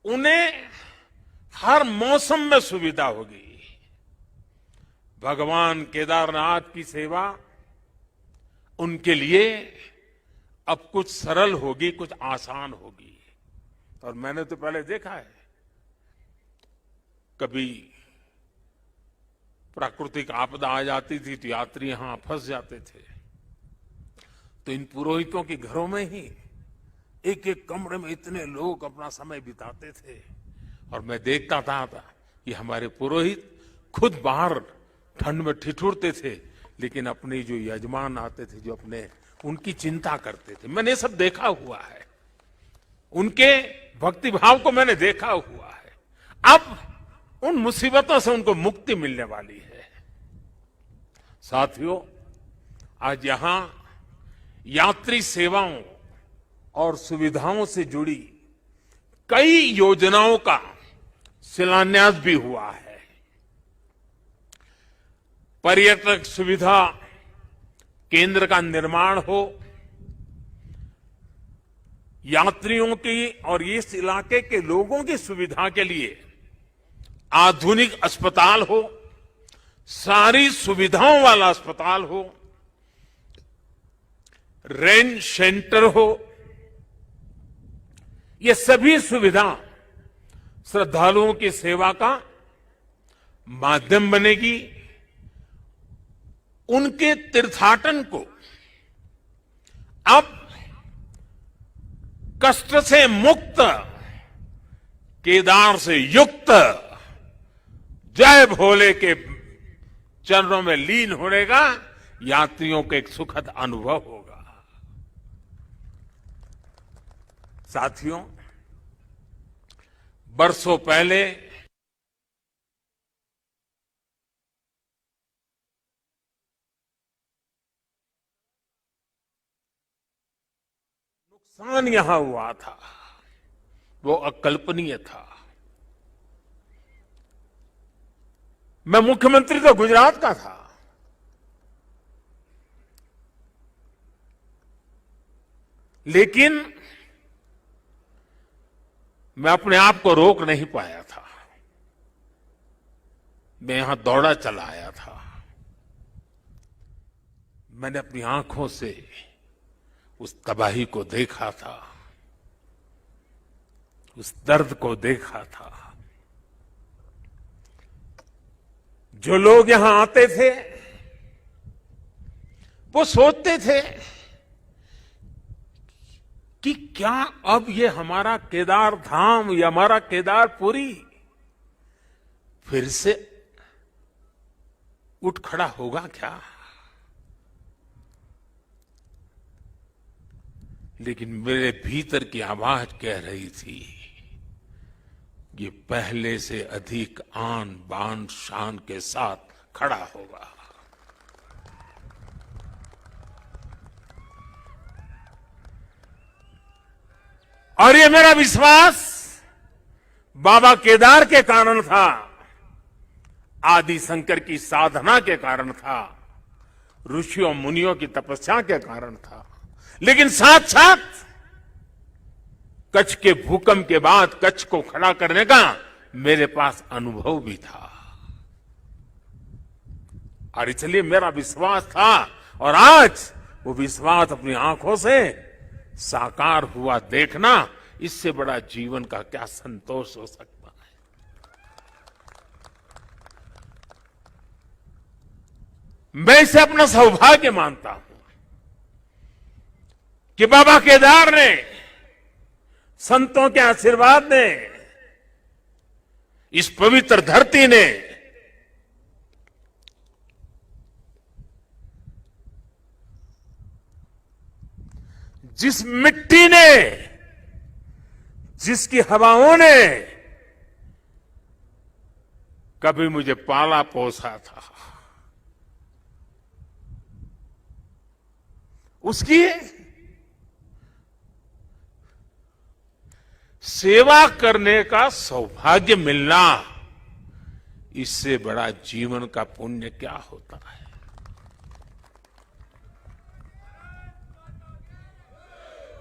उन्हें हर मौसम में सुविधा होगी। भगवान केदारनाथ की सेवा उनके लिए अब कुछ सरल होगी, कुछ आसान होगी। और मैंने तो पहले देखा है, कभी प्राकृतिक आपदा आ जाती थी तो यात्री यहां फंस जाते थे, तो इन पुरोहितों के घरों में ही एक एक कमरे में इतने लोग अपना समय बिताते थे। और मैं देखता था कि हमारे पुरोहित खुद बाहर ठंड में ठिठुरते थे, लेकिन अपने जो यजमान आते थे, जो अपने उनकी चिंता करते थे। मैंने सब देखा हुआ है, उनके भक्ति भाव को मैंने देखा हुआ है। अब उन मुसीबतों से उनको मुक्ति मिलने वाली है। साथियों, आज यहां यात्री सेवाओं और सुविधाओं से जुड़ी कई योजनाओं का शिलान्यास भी हुआ है। पर्यटक सुविधा केंद्र का निर्माण हो, यात्रियों की और इस इलाके के लोगों की सुविधा के लिए आधुनिक अस्पताल हो, सारी सुविधाओं वाला अस्पताल हो, रेंज सेंटर हो, ये सभी सुविधा श्रद्धालुओं की सेवा का माध्यम बनेगी। उनके तीर्थाटन को अब कष्ट से मुक्त, केदार से युक्त, जय भोले के चरणों में लीन होने का यात्रियों को एक सुखद अनुभव होगा। साथियों, बरसों पहले नुकसान यहां हुआ था, वो अकल्पनीय था। मैं मुख्यमंत्री तो गुजरात का था, लेकिन मैं अपने आप को रोक नहीं पाया था। मैं यहां दौड़ा चला आया था। मैंने अपनी आंखों से उस तबाही को देखा था, उस दर्द को देखा था। जो लोग यहां आते थे वो सोचते थे कि क्या अब ये हमारा केदार धाम या हमारा केदारपुरी फिर से उठ खड़ा होगा क्या? लेकिन मेरे भीतर की आवाज कह रही थी, ये पहले से अधिक आन बान शान के साथ खड़ा होगा। और ये मेरा विश्वास बाबा केदार के कारण था, आदि शंकर की साधना के कारण था, ऋषियों मुनियों की तपस्या के कारण था, लेकिन साथ साथ कच्छ के भूकंप के बाद कच्छ को खड़ा करने का मेरे पास अनुभव भी था। और इसलिए मेरा विश्वास था, और आज वो विश्वास अपनी आंखों से साकार हुआ देखना, इससे बड़ा जीवन का क्या संतोष हो सकता है। मैं इसे अपना सौभाग्य मानता हूं कि बाबा केदार ने, संतों के आशीर्वाद ने, इस पवित्र धरती ने जिस मिट्टी ने, जिसकी हवाओं ने कभी मुझे पाला पोसा था, उसकी सेवा करने का सौभाग्य मिलना, इससे बड़ा जीवन का पुण्य क्या होता है।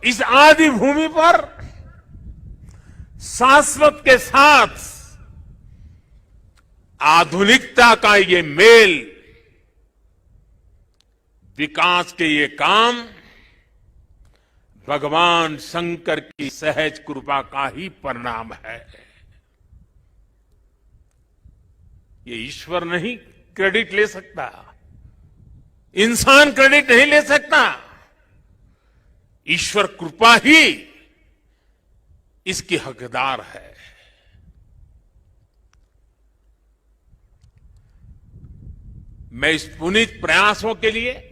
इस आदि भूमि पर शाश्वत के साथ आधुनिकता का ये मेल, विकास के ये काम भगवान शंकर की सहज कृपा का ही परिणाम है। ये ईश्वर नहीं क्रेडिट ले सकता, इंसान क्रेडिट नहीं ले सकता, ईश्वर कृपा ही इसकी हकदार है। मैं इस पुनीत प्रयासों के लिए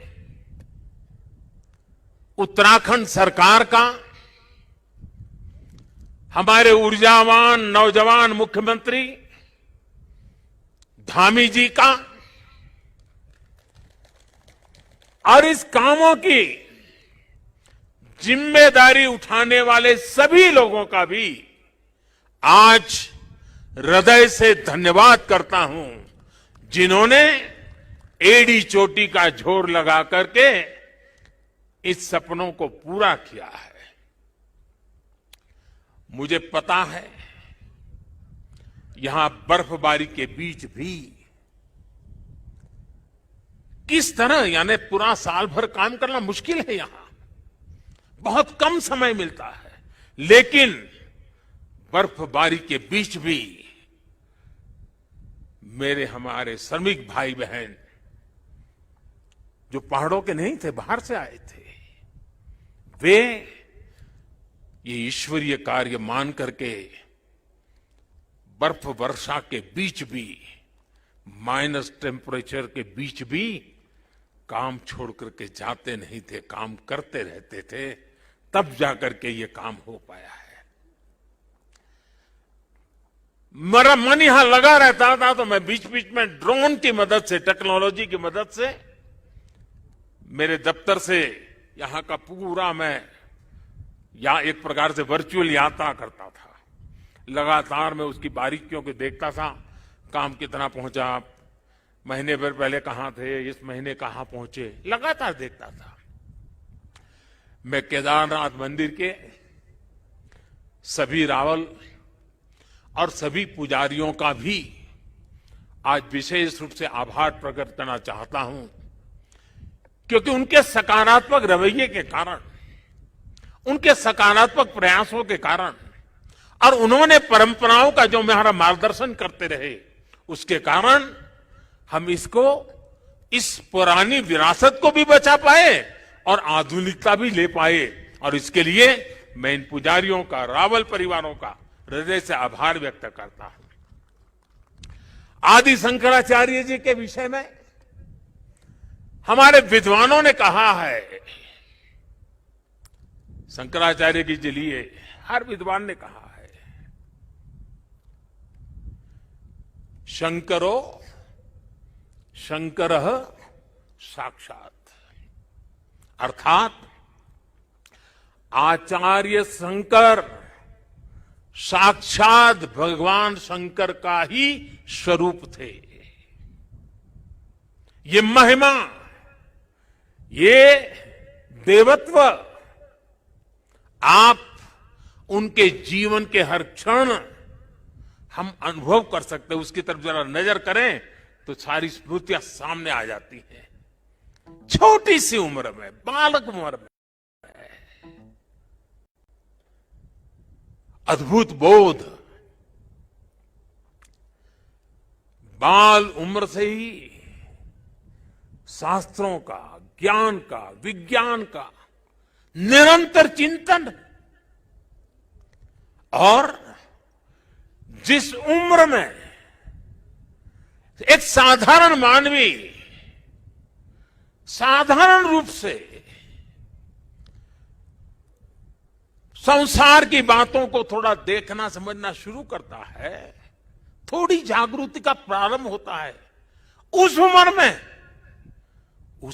उत्तराखंड सरकार का, हमारे ऊर्जावान नौजवान मुख्यमंत्री धामी जी का, और इस कामों की जिम्मेदारी उठाने वाले सभी लोगों का भी आज हृदय से धन्यवाद करता हूं जिन्होंने एड़ी चोटी का जोर लगा करके इस सपनों को पूरा किया है। मुझे पता है यहां बर्फबारी के बीच भी किस तरह, यानी पूरा साल भर काम करना मुश्किल है, यहां बहुत कम समय मिलता है, लेकिन बर्फबारी के बीच भी मेरे हमारे श्रमिक भाई बहन जो पहाड़ों के नहीं थे, बाहर से आए थे, वे ये ईश्वरीय कार्य मान करके बर्फ वर्षा के बीच भी, माइनस टेम्परेचर के बीच भी काम छोड़ करके जाते नहीं थे, काम करते रहते थे, तब जाकर के ये काम हो पाया है। मेरा मन यहां लगा रहता था तो मैं बीच बीच में ड्रोन की मदद से, टेक्नोलॉजी की मदद से, मेरे दफ्तर से यहां का पूरा मैं या एक प्रकार से वर्चुअल यात्रा करता था। लगातार मैं उसकी बारीकियों को देखता था, काम कितना पहुंचा, महीने भर पहले कहां थे, इस महीने कहां पहुंचे, लगातार देखता था। मैं केदारनाथ मंदिर के सभी रावल और सभी पुजारियों का भी आज विशेष रूप से आभार प्रकट करना चाहता हूं, क्योंकि उनके सकारात्मक रवैये के कारण, उनके सकारात्मक प्रयासों के कारण और उन्होंने परंपराओं का जो हमारा मार्गदर्शन करते रहे, उसके कारण हम इसको, इस पुरानी विरासत को भी बचा पाए और आधुनिकता भी ले पाए। और इसके लिए मैं इन पुजारियों का, रावल परिवारों का हृदय से आभार व्यक्त करता हूं। आदि शंकराचार्य जी के विषय में हमारे विद्वानों ने कहा है, शंकराचार्य जी के लिए हर विद्वान ने कहा है, शंकरो शंकरः साक्षात, अर्थात आचार्य शंकर साक्षात भगवान शंकर का ही स्वरूप थे। ये महिमा, ये देवत्व आप उनके जीवन के हर क्षण हम अनुभव कर सकते हैं। उसकी तरफ जरा नजर करें तो सारी स्मृतियां सामने आ जाती हैं। छोटी सी उम्र में, बालक उम्र में अद्भुत बोध, बाल उम्र से ही शास्त्रों का, ज्ञान का, विज्ञान का निरंतर चिंतन, और जिस उम्र में एक साधारण मानवी साधारण रूप से संसार की बातों को थोड़ा देखना समझना शुरू करता है, थोड़ी जागृति का प्रारंभ होता है, उस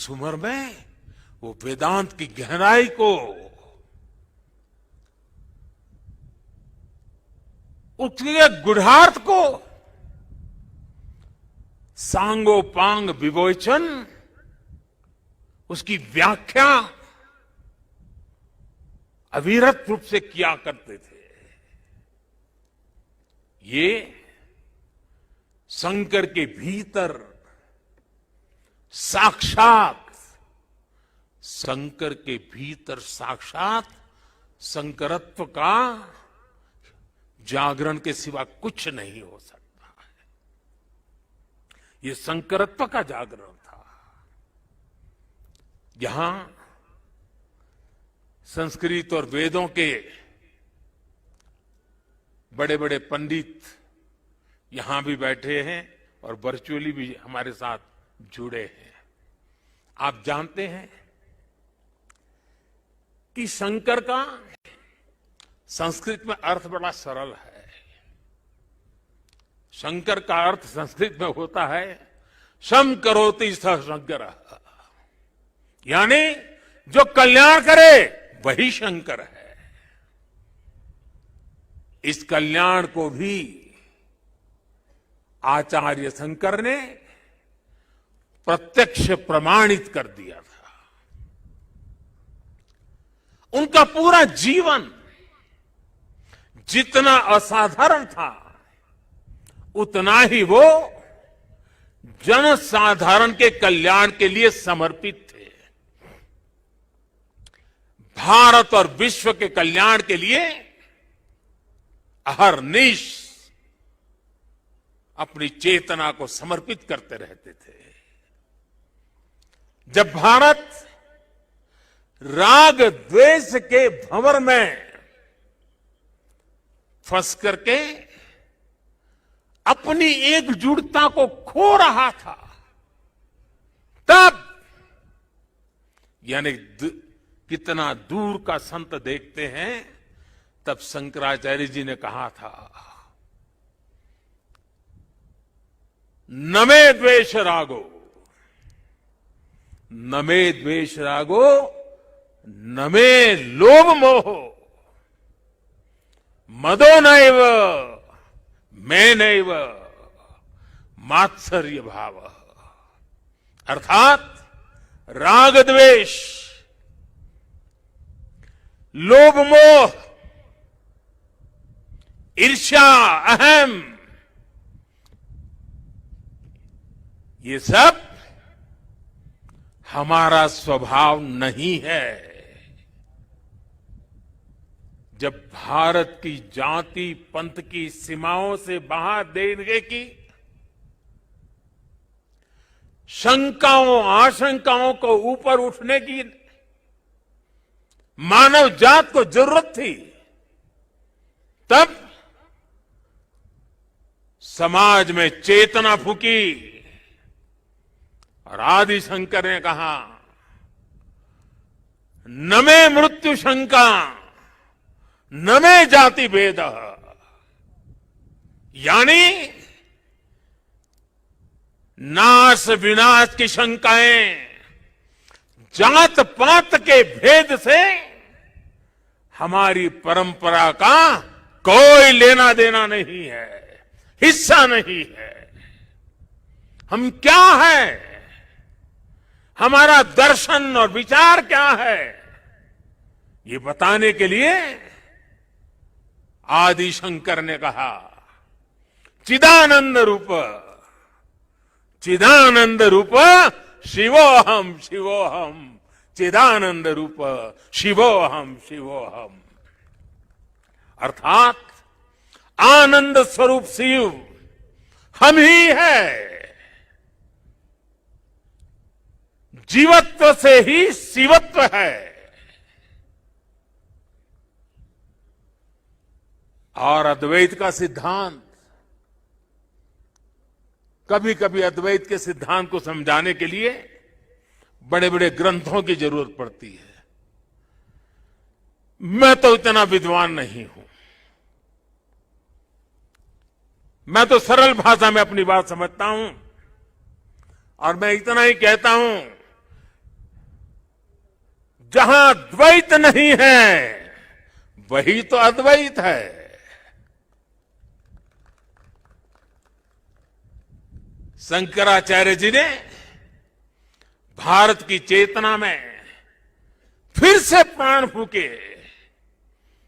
उम्र में वो वेदांत की गहराई को, उसके गुढ़ार्थ को, सांगोपांग विवेचन, उसकी व्याख्या अविरत रूप से किया करते थे। ये शंकर के भीतर साक्षात, शंकर के भीतर साक्षात शंकरत्व का जागरण के सिवा कुछ नहीं हो सकता है। ये शंकरत्व का जागरण था। यहां संस्कृत और वेदों के बड़े बड़े पंडित यहां भी बैठे हैं और वर्चुअली भी हमारे साथ जुड़े हैं। आप जानते हैं कि शंकर का संस्कृत में अर्थ बड़ा सरल है। शंकर का अर्थ संस्कृत में होता है शम करोति स शंकर, यानी जो कल्याण करे वही शंकर है। इस कल्याण को भी आचार्य शंकर ने प्रत्यक्ष प्रमाणित कर दिया था। उनका पूरा जीवन जितना असाधारण था, उतना ही वो जनसाधारण के कल्याण के लिए समर्पित थे। भारत और विश्व के कल्याण के लिए अहरनिश अपनी चेतना को समर्पित करते रहते थे। जब भारत राग द्वेष के भंवर में फंस करके अपनी एकजुटता को खो रहा था, तब यानी कितना दूर का संत देखते हैं, तब शंकराचार्य जी ने कहा था, नमे द्वेष रागो, नमे द्वेष रागो, नमे लोभ मोहो, मदो नैव मैं नैव मात्सर्य भाव। अर्थात राग द्वेष, लोभ मोह, ईर्ष्या, अहम, ये सब हमारा स्वभाव नहीं है। जब भारत की जाति पंथ की सीमाओं से बाहर देखने की शंकाओं आशंकाओं को ऊपर उठने की मानव जात को जरूरत थी, तब समाज में चेतना फूकी और आदि शंकर ने कहा, न में मृत्यु शंका न में जाति भेद, यानी नाश विनाश की शंकाएं जात पात के भेद से हमारी परंपरा का कोई लेना देना नहीं है, हिस्सा नहीं है। हम क्या है, हमारा दर्शन और विचार क्या है, ये बताने के लिए आदि शंकर ने कहा, चिदानंद रूप, चिदानंद रूप शिवोहम शिवोहम, चिदानंद रूप शिवोहम शिवोहम। अर्थात आनंद स्वरूप शिव हम ही है। जीवत्व से ही शिवत्व है। और अद्वैत का सिद्धांत, कभी कभी अद्वैत के सिद्धांत को समझाने के लिए बड़े बड़े ग्रंथों की जरूरत पड़ती है। मैं तो इतना विद्वान नहीं हूं, मैं तो सरल भाषा में अपनी बात समझता हूं और मैं इतना ही कहता हूं, जहां द्वैत नहीं है वही तो अद्वैत है। शंकराचार्य जी ने भारत की चेतना में फिर से प्राण फूके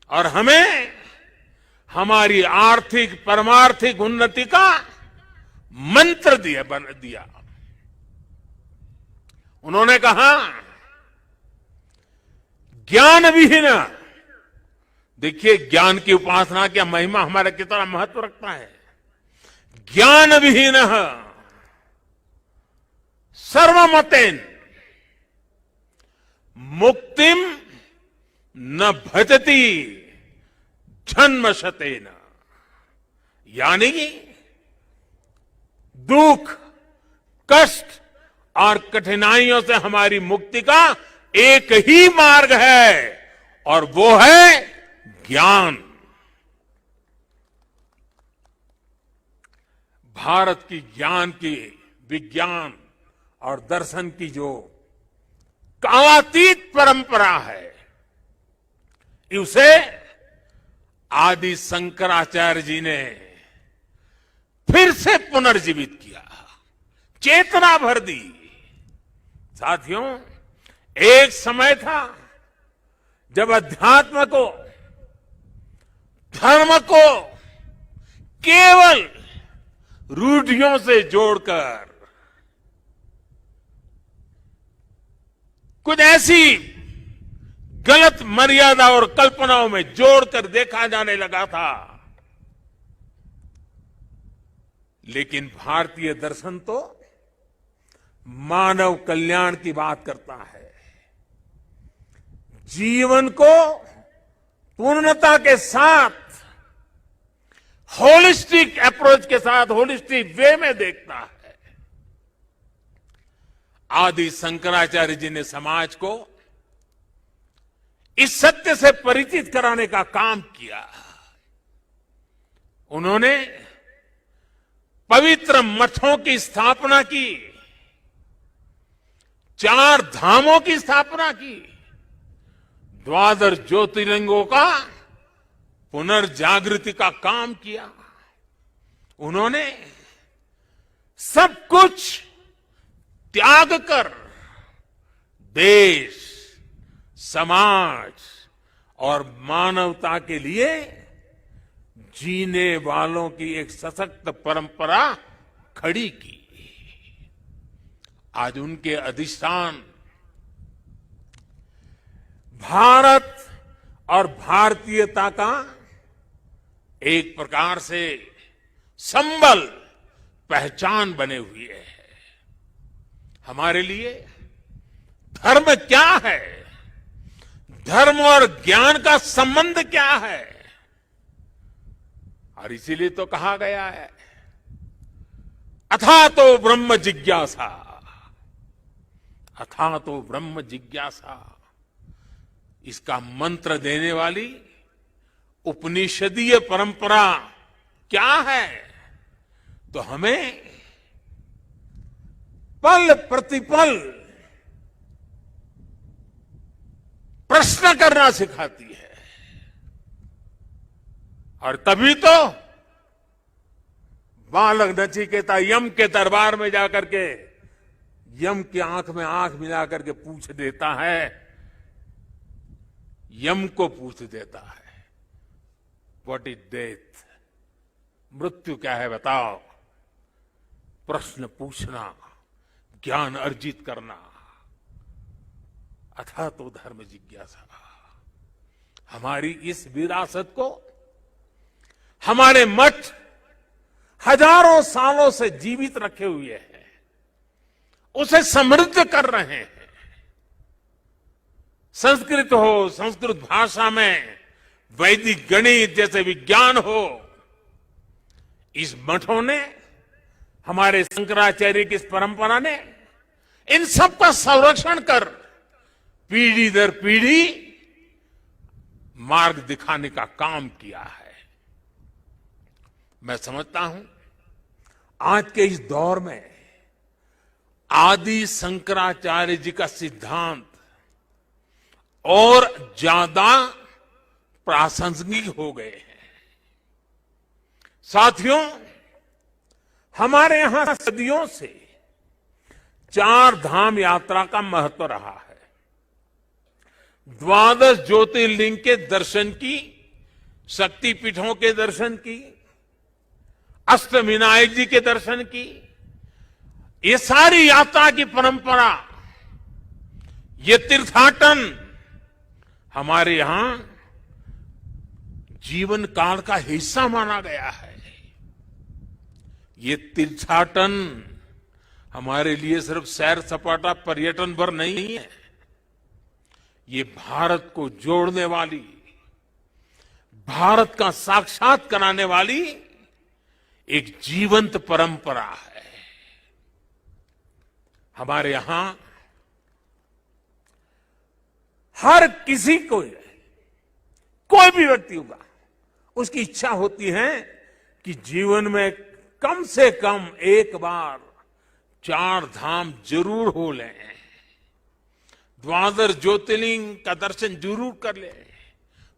और हमें हमारी आर्थिक परमार्थिक उन्नति का मंत्र दिया। उन्होंने कहा, ज्ञान विहीन, देखिए ज्ञान की उपासना की महिमा हमारा कितना महत्व रखता है। ज्ञान विहीन सर्वमतेन मुक्तिम न भजति जन्मशतेन, यानी दुख कष्ट और कठिनाइयों से हमारी मुक्ति का एक ही मार्ग है और वो है ज्ञान। भारत की ज्ञान की, विज्ञान और दर्शन की जो कालातीत परंपरा है, उसे आदि शंकराचार्य जी ने फिर से पुनर्जीवित किया, चेतना भर दी। साथियों, एक समय था जब अध्यात्म को, धर्म को केवल रूढ़ियों से जोड़कर, कुछ ऐसी गलत मर्यादा और कल्पनाओं में जोड़कर देखा जाने लगा था। लेकिन भारतीय दर्शन तो मानव कल्याण की बात करता है, जीवन को पूर्णता के साथ, होलिस्टिक अप्रोच के साथ, होलिस्टिक वे में देखता है। आदि शंकराचार्य जी ने समाज को इस सत्य से परिचित कराने का काम किया। उन्होंने पवित्र मठों की स्थापना की, 4 धामों की स्थापना की, 12 ज्योतिर्लिंगों का पुनर्जागृति का काम किया। उन्होंने सब कुछ त्याग कर देश, समाज और मानवता के लिए जीने वालों की एक सशक्त परंपरा खड़ी की। आज उनके अधिष्ठान भारत और भारतीयता का एक प्रकार से संबल, पहचान बने हुए हैं। हमारे लिए धर्म क्या है, धर्म और ज्ञान का संबंध क्या है, और इसीलिए तो कहा गया है, अथा तो ब्रह्म जिज्ञासा, अथा तो ब्रह्म जिज्ञासा। इसका मंत्र देने वाली उपनिषदीय परंपरा क्या है? तो हमें पल प्रतिपल प्रश्न करना सिखाती है। और तभी तो बालक नचिकेता यम के दरबार में जाकर के यम की आंख में आंख मिलाकर के पूछ देता है, यम को पूछ देता है, व्हाट इज डेथ? मृत्यु क्या है बताओ? प्रश्न पूछना, ज्ञान अर्जित करना, अथा तो धर्म जिज्ञासा। हमारी इस विरासत को हमारे मठ हजारों सालों से जीवित रखे हुए हैं, उसे समृद्ध कर रहे हैं। संस्कृत हो, संस्कृत भाषा में वैदिक गणित जैसे विज्ञान हो, इस मठों ने, हमारे शंकराचार्य की इस परंपरा ने इन सब का संरक्षण कर पीढ़ी दर पीढ़ी मार्ग दिखाने का काम किया है। मैं समझता हूं आज के इस दौर में आदि शंकराचार्य जी का सिद्धांत और ज्यादा प्रासंगिक हो गए हैं। साथियों, हमारे यहां सदियों से 4 धाम यात्रा का महत्व रहा है। 12 ज्योतिर्लिंग के दर्शन की, शक्तिपीठों के दर्शन की, अष्टविनायक जी के दर्शन की, ये सारी यात्रा की परंपरा, ये तीर्थाटन हमारे यहां जीवन काल का हिस्सा माना गया है। ये तीर्थाटन हमारे लिए सिर्फ सैर सपाटा पर्यटन भर नहीं है, ये भारत को जोड़ने वाली, भारत का साक्षात कराने वाली एक जीवंत परंपरा है। हमारे यहां हर किसी को, कोई भी व्यक्ति होगा, उसकी इच्छा होती है कि जीवन में कम से कम एक बार 4 धाम जरूर हो लें, 12 ज्योतिर्लिंग का दर्शन जरूर कर ले,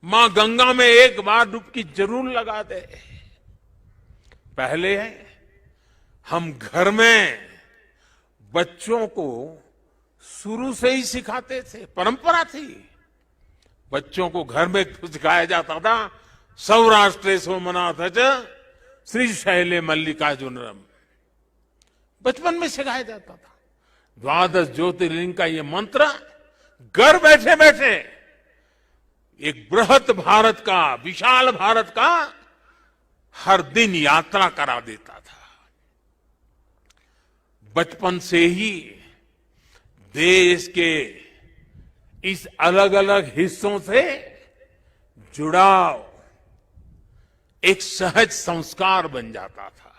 मां गंगा में एक बार डुबकी जरूर लगा दे। पहले हम घर में बच्चों को शुरू से ही सिखाते थे, परंपरा थी। बच्चों को घर में सिखाया जाता था, सौराष्ट्रे सोमनाथ च श्रीशैले मल्लिकार्जुनम, बचपन में सिखाया जाता था। द्वादश ज्योतिर्लिंग का ये मंत्र घर बैठे बैठे एक बृहत भारत का, विशाल भारत का हर दिन यात्रा करा देता था। बचपन से ही देश के इस अलग अलग हिस्सों से जुड़ाव एक सहज संस्कार बन जाता था।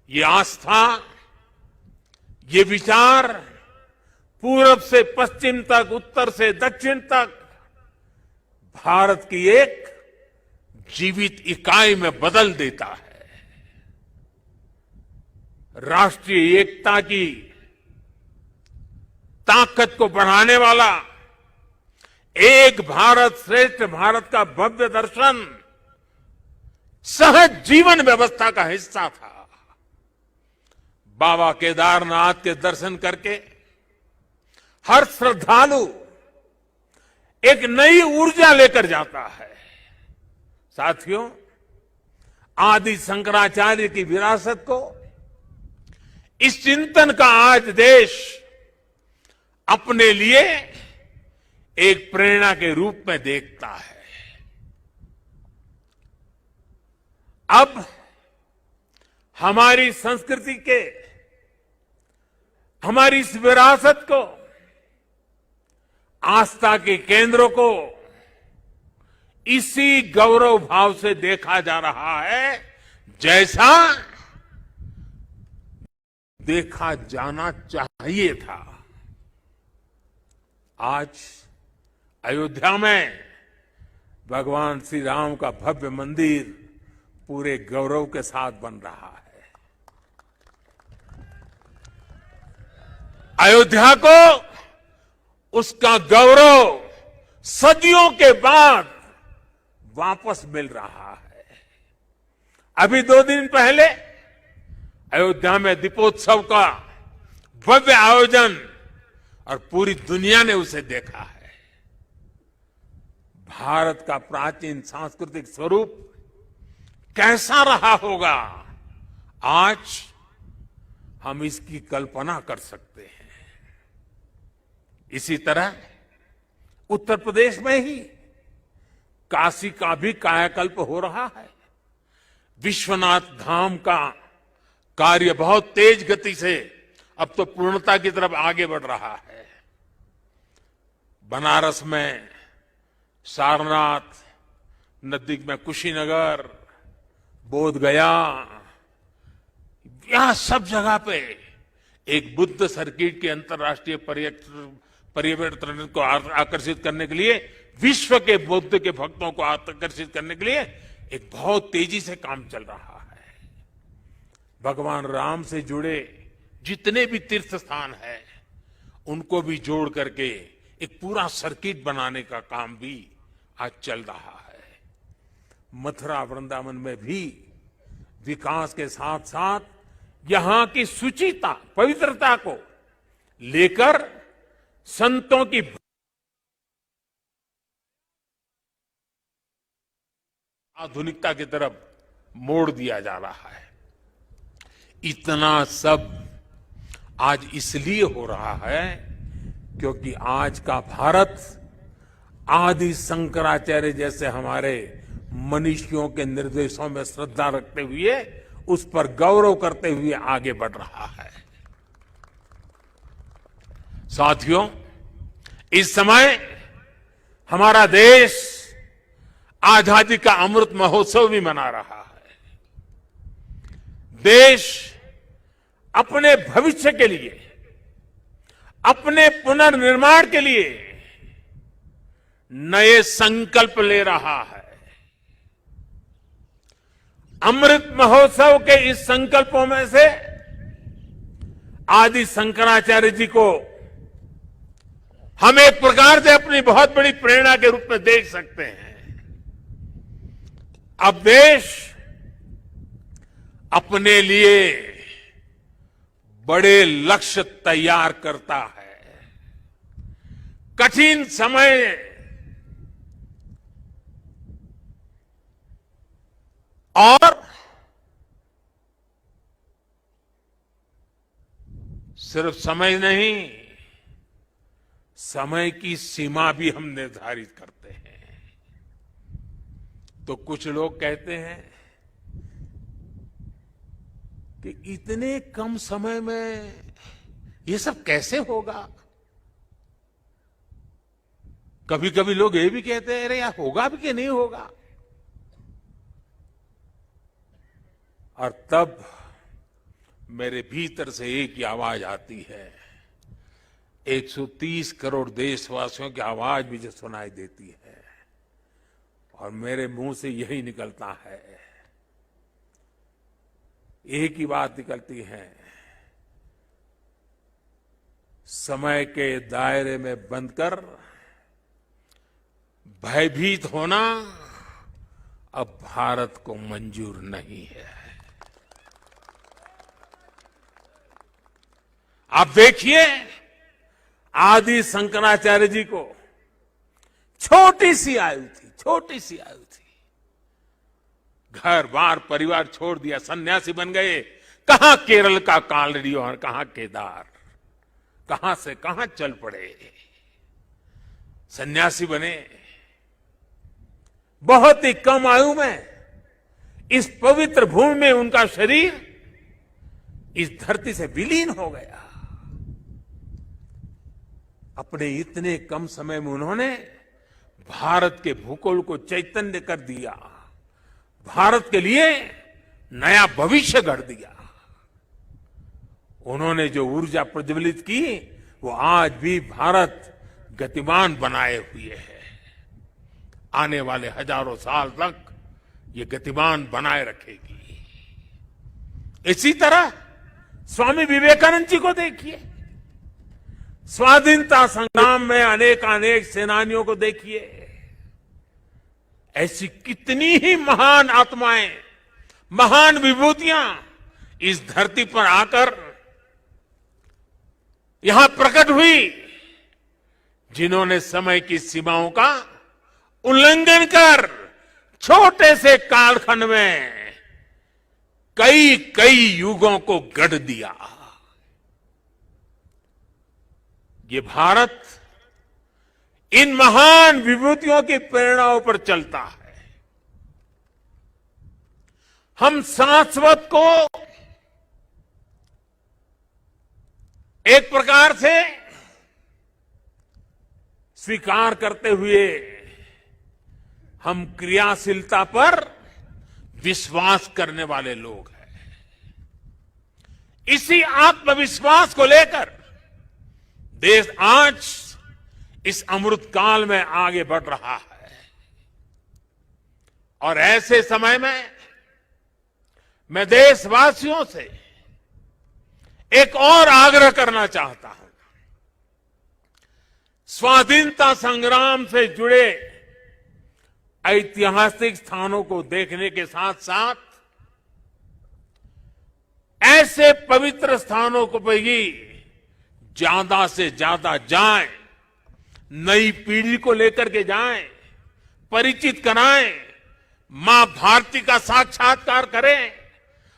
ये आस्था, ये विचार पूरब से पश्चिम तक, उत्तर से दक्षिण तक भारत की एक जीवित इकाई में बदल देता है। राष्ट्रीय एकता की ताकत को बढ़ाने वाला एक भारत श्रेष्ठ भारत का भव्य दर्शन सहज जीवन व्यवस्था का हिस्सा था। बाबा केदारनाथ के दर्शन करके हर श्रद्धालु एक नई ऊर्जा लेकर जाता है। साथियों, आदि शंकराचार्य की विरासत को, इस चिंतन का आज देश अपने लिए एक प्रेरणा के रूप में देखता है। अब हमारी संस्कृति के, हमारी इस विरासत को, आस्था के केंद्रों को इसी गौरव भाव से देखा जा रहा है जैसा देखा जाना चाहिए था। आज अयोध्या में भगवान श्री राम का भव्य मंदिर पूरे गौरव के साथ बन रहा है। अयोध्या को उसका गौरव सदियों के बाद वापस मिल रहा है। अभी 2 दिन पहले अयोध्या में दीपोत्सव का भव्य आयोजन और पूरी दुनिया ने उसे देखा है। भारत का प्राचीन सांस्कृतिक स्वरूप कैसा रहा होगा, आज हम इसकी कल्पना कर सकते हैं। इसी तरह उत्तर प्रदेश में ही काशी का भी कायाकल्प हो रहा है। विश्वनाथ धाम का कार्य बहुत तेज गति से अब तो पूर्णता की तरफ आगे बढ़ रहा है। बनारस में सारनाथ, नजदीक में कुशीनगर, बोध गया, यहां सब जगह पे एक बुद्ध सर्किट के अंतर्राष्ट्रीय पर्यटन को आकर्षित करने के लिए, विश्व के बौद्ध के भक्तों को आकर्षित करने के लिए एक बहुत तेजी से काम चल रहा है। भगवान राम से जुड़े जितने भी तीर्थ स्थान हैं, उनको भी जोड़ करके एक पूरा सर्किट बनाने का काम भी आज चल रहा है। मथुरा वृंदावन में भी विकास के साथ साथ यहां की शुचिता, पवित्रता को लेकर संतों की आधुनिकता की तरफ मोड़ दिया जा रहा है। इतना सब आज इसलिए हो रहा है क्योंकि आज का भारत आदि शंकराचार्य जैसे हमारे मनीषियों के निर्देशों में श्रद्धा रखते हुए, उस पर गौरव करते हुए आगे बढ़ रहा है। साथियों, इस समय हमारा देश आजादी का अमृत महोत्सव भी मना रहा है। देश अपने भविष्य के लिए, अपने पुनर्निर्माण के लिए नए संकल्प ले रहा है। अमृत महोत्सव के इस संकल्पों में से आदि शंकराचार्य जी को हम एक प्रकार से अपनी बहुत बड़ी प्रेरणा के रूप में देख सकते हैं। अब देश अपने लिए बड़े लक्ष्य तैयार करता है। कठिन समय और सिर्फ समय नहीं, समय की सीमा भी हम निर्धारित करते हैं। तो कुछ लोग कहते हैं कि इतने कम समय में ये सब कैसे होगा। कभी कभी लोग ये भी कहते हैं अरे यार होगा भी कि नहीं होगा। और तब मेरे भीतर से एक ही आवाज आती है, 130 करोड़ देशवासियों की आवाज मुझे सुनाई देती है और मेरे मुंह से यही निकलता है, एक ही बात निकलती है, समय के दायरे में बंधकर भयभीत होना अब भारत को मंजूर नहीं है। आप देखिए, आदि शंकराचार्य जी को छोटी सी आयु थी, घर बार परिवार छोड़ दिया, सन्यासी बन गए। कहां केरल का कालड़ी और कहां केदार, कहां से कहां चल पड़े, सन्यासी बने। बहुत ही कम आयु में इस पवित्र भूमि में उनका शरीर इस धरती से विलीन हो गया। अपने इतने कम समय में उन्होंने भारत के भूगोल को चैतन्य कर दिया, भारत के लिए नया भविष्य गढ़ दिया। उन्होंने जो ऊर्जा प्रज्वलित की वो आज भी भारत गतिमान बनाए हुए है। आने वाले हजारों साल तक ये गतिमान बनाए रखेगी। इसी तरह स्वामी विवेकानंद जी को देखिए, स्वाधीनता संग्राम में अनेक सेनानियों को देखिए। ऐसी कितनी ही महान आत्माएं, महान विभूतियां इस धरती पर आकर यहां प्रकट हुई, जिन्होंने समय की सीमाओं का उल्लंघन कर छोटे से कालखंड में कई युगों को गढ़ दिया। ये भारत इन महान विभूतियों की प्रेरणाओं पर चलता है। हम शाश्वत को एक प्रकार से स्वीकार करते हुए हम क्रियाशीलता पर विश्वास करने वाले लोग हैं। इसी आत्मविश्वास को लेकर देश आज इस अमृत काल में आगे बढ़ रहा है। और ऐसे समय में मैं देशवासियों से एक और आग्रह करना चाहता हूं। स्वाधीनता संग्राम से जुड़े ऐतिहासिक स्थानों को देखने के साथ साथ ऐसे पवित्र स्थानों को भी ज्यादा से ज्यादा जाएं, नई पीढ़ी को लेकर के जाएं, परिचित कराएं, मां भारती का साक्षात्कार करें,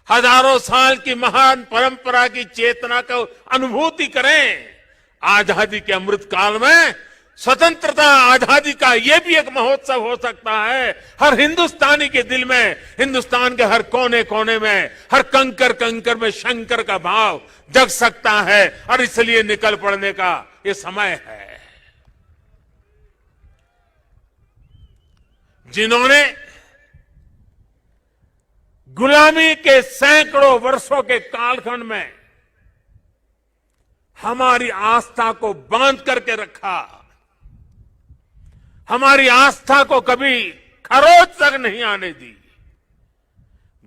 हजारों साल की महान परंपरा की चेतना को अनुभूति करें। आजादी के अमृत काल में स्वतंत्रता आजादी का यह भी एक महोत्सव हो सकता है। हर हिंदुस्तानी के दिल में, हिंदुस्तान के हर कोने कोने में, हर कंकर कंकर में शंकर का भाव जग सकता है। और इसलिए निकल पड़ने का ये समय है। जिन्होंने गुलामी के सैकड़ों वर्षों के कालखंड में हमारी आस्था को बांध करके रखा, हमारी आस्था को कभी खरोच तक नहीं आने दी।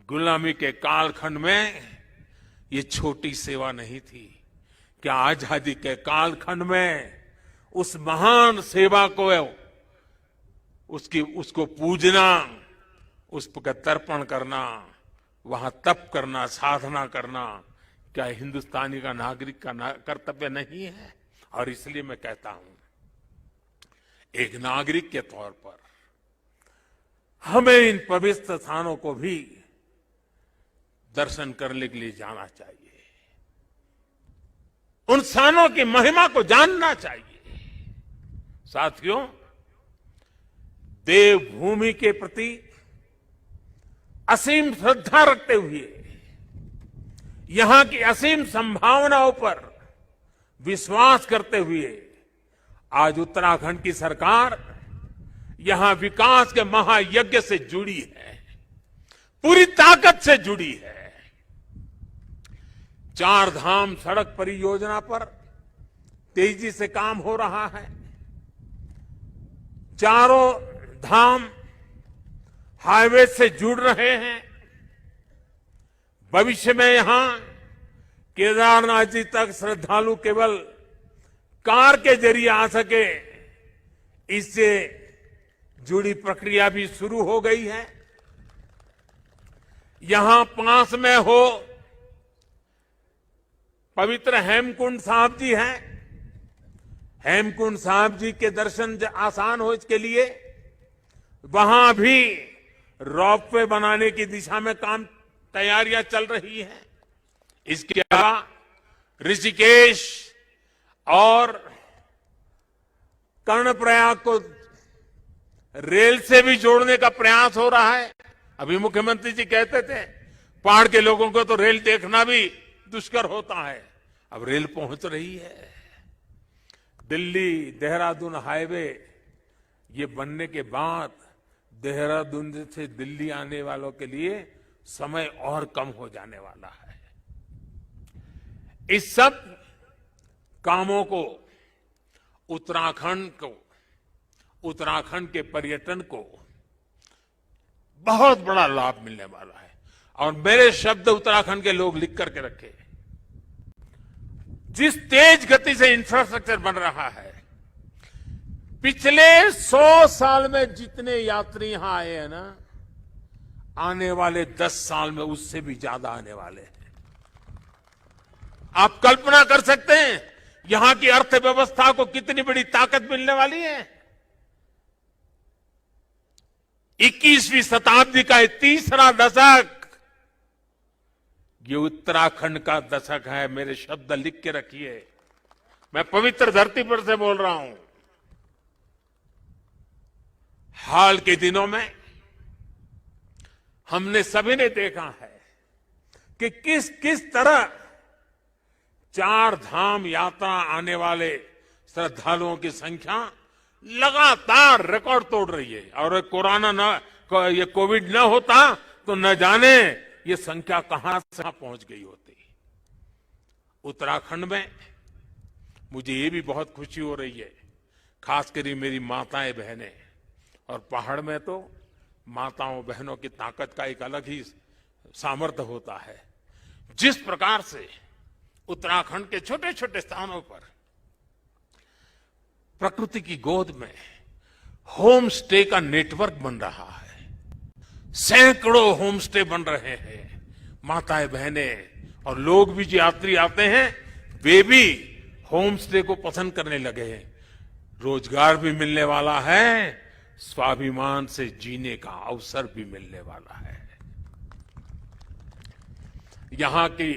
गुलामी के कालखंड में ये छोटी सेवा नहीं थी। क्या आजादी के कालखंड में उस महान सेवा को उसको पूजना, उस पर तर्पण करना, वहां तप करना, साधना करना क्या हिंदुस्तानी का नागरिक का कर्तव्य नहीं है? और इसलिए मैं कहता हूं, एक नागरिक के तौर पर हमें इन पवित्र स्थानों को भी दर्शन करने के लिए जाना चाहिए, उन स्थानों की महिमा को जानना चाहिए। साथियों, देवभूमि के प्रति असीम श्रद्धा रखते हुए यहां की असीम संभावनाओं पर विश्वास करते हुए आज उत्तराखंड की सरकार यहां विकास के महायज्ञ से जुड़ी है, पूरी ताकत से जुड़ी है। 4 धाम सड़क परियोजना पर तेजी से काम हो रहा है। चारों धाम हाईवे से जुड़ रहे हैं। भविष्य में यहां केदारनाथ जी तक श्रद्धालु केवल कार के जरिए आ सके, इससे जुड़ी प्रक्रिया भी शुरू हो गई है। यहां पास में हो पवित्र हेमकुंड साहब जी हैं। हेमकुंड साहब जी के दर्शन आसान हो इसके लिए वहां भी रोपवे बनाने की दिशा में काम तैयारियां चल रही हैं। इसके अलावा ऋषिकेश और कर्णप्रयाग को रेल से भी जोड़ने का प्रयास हो रहा है। अभी मुख्यमंत्री जी कहते थे पहाड़ के लोगों को तो रेल देखना भी दुष्कर होता है, अब रेल पहुंच रही है। दिल्ली देहरादून हाईवे ये बनने के बाद देहरादून से दिल्ली आने वालों के लिए समय और कम हो जाने वाला है। इस सब कामों को उत्तराखंड के पर्यटन को बहुत बड़ा लाभ मिलने वाला है। और मेरे शब्द उत्तराखंड के लोग लिख करके रखे, जिस तेज गति से इंफ्रास्ट्रक्चर बन रहा है, पिछले 100 साल में जितने यात्री यहां आए हैं ना, आने वाले 10 साल में उससे भी ज्यादा आने वाले हैं। आप कल्पना कर सकते हैं यहां की अर्थव्यवस्था को कितनी बड़ी ताकत मिलने वाली है। 21वीं शताब्दी का 3रा दशक ये उत्तराखंड का दशक है। मेरे शब्द लिख के रखिए, मैं पवित्र धरती पर से बोल रहा हूं। हाल के दिनों में हमने सभी ने देखा है कि किस किस तरह 4 धाम यात्रा आने वाले श्रद्धालुओं की संख्या लगातार रिकॉर्ड तोड़ रही है। और ये कोविड न होता तो न जाने ये संख्या कहां से पहुंच गई होती। उत्तराखंड में मुझे ये भी बहुत खुशी हो रही है, खासकर मेरी माताएं बहनें, और पहाड़ में तो माताओं बहनों की ताकत का एक अलग ही सामर्थ्य होता है। जिस प्रकार से उत्तराखंड के छोटे छोटे स्थानों पर प्रकृति की गोद में होम स्टे का नेटवर्क बन रहा है, सैकड़ों होम स्टे बन रहे हैं। माताएं बहनें और लोग भी जो यात्री आते हैं वे भी होम स्टे को पसंद करने लगे हैं। रोजगार भी मिलने वाला है, स्वाभिमान से जीने का अवसर भी मिलने वाला है। यहां की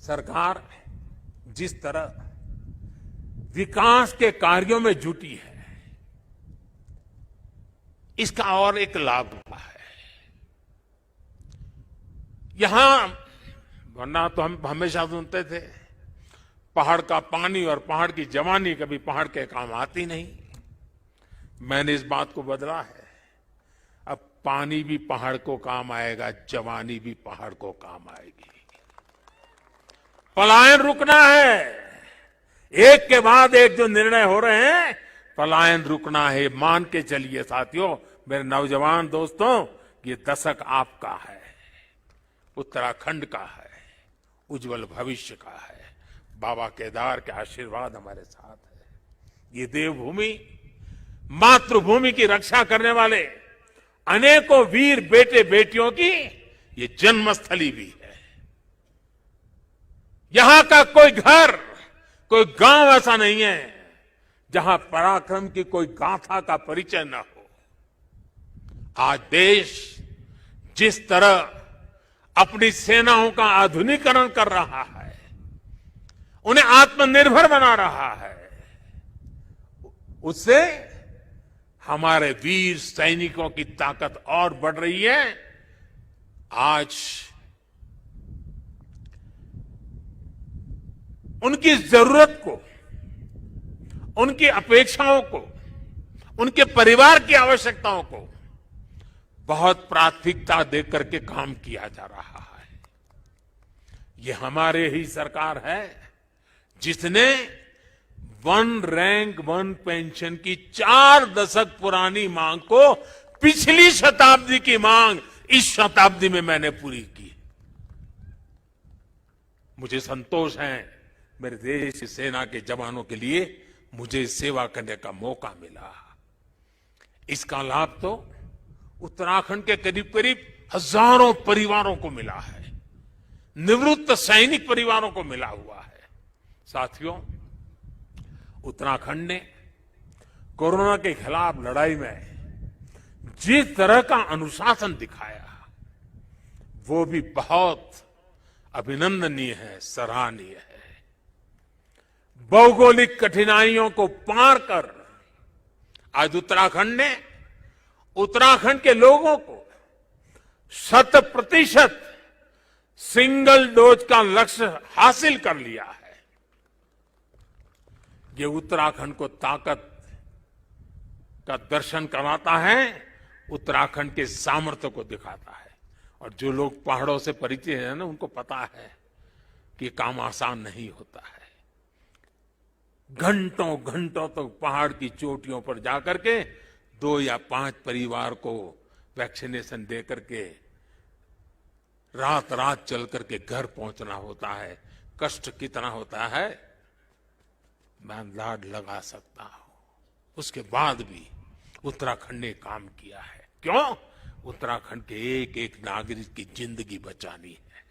सरकार जिस तरह विकास के कार्यों में जुटी है, इसका और एक लाभ हुआ है। यहां वरना तो हम हमेशा सुनते थे पहाड़ का पानी और पहाड़ की जवानी कभी पहाड़ के काम आती नहीं। मैंने इस बात को बदला है, अब पानी भी पहाड़ को काम आएगा, जवानी भी पहाड़ को काम आएगी। पलायन रुकना है, एक के बाद एक जो निर्णय हो रहे हैं, पलायन रुकना है। मान के चलिए साथियों, मेरे नौजवान दोस्तों, ये दशक आपका है, उत्तराखंड का है, उज्जवल भविष्य का है। बाबा केदार के आशीर्वाद हमारे साथ है। ये देवभूमि, मातृभूमि की रक्षा करने वाले अनेकों वीर बेटे बेटियों की ये जन्मस्थली भी है। यहां का कोई घर, कोई गांव ऐसा नहीं है जहां पराक्रम की कोई गाथा का परिचय न हो। आज देश जिस तरह अपनी सेनाओं का आधुनिकीकरण कर रहा है, उन्हें आत्मनिर्भर बना रहा है, उससे हमारे वीर सैनिकों की ताकत और बढ़ रही है। आज उनकी जरूरत को, उनकी अपेक्षाओं को, उनके परिवार की आवश्यकताओं को बहुत प्राथमिकता देकर के काम किया जा रहा है। ये हमारे ही सरकार है जिसने वन रैंक वन पेंशन की 4 दशक पुरानी मांग को पिछली शताब्दी की मांग इस शताब्दी में मैंने पूरी की। मुझे संतोष है, मेरे देश की सेना के जवानों के लिए मुझे सेवा करने का मौका मिला। इसका लाभ तो उत्तराखंड के करीब करीब हजारों परिवारों को मिला है, निवृत्त सैनिक परिवारों को मिला हुआ है। साथियों, उत्तराखंड ने कोरोना के खिलाफ लड़ाई में जिस तरह का अनुशासन दिखाया, वो भी बहुत अभिनंदनीय है, सराहनीय है। भौगोलिक कठिनाइयों को पार कर आज उत्तराखंड ने उत्तराखंड के लोगों को 100% सिंगल डोज का लक्ष्य हासिल कर लिया है। ये उत्तराखंड को ताकत का दर्शन कराता है, उत्तराखंड के सामर्थ्य को दिखाता है। और जो लोग पहाड़ों से परिचित हैं ना, उनको पता है कि काम आसान नहीं होता है। घंटों घंटों तक तो पहाड़ की चोटियों पर जाकर के 2 या 5 परिवार को वैक्सीनेशन दे करके रात रात चल करके घर पहुंचना होता है। कष्ट कितना होता है मैं अंदाज लगा सकता हूं। उसके बाद भी उत्तराखंड ने काम किया है। क्यों? उत्तराखंड के एक एक नागरिक की जिंदगी बचानी है।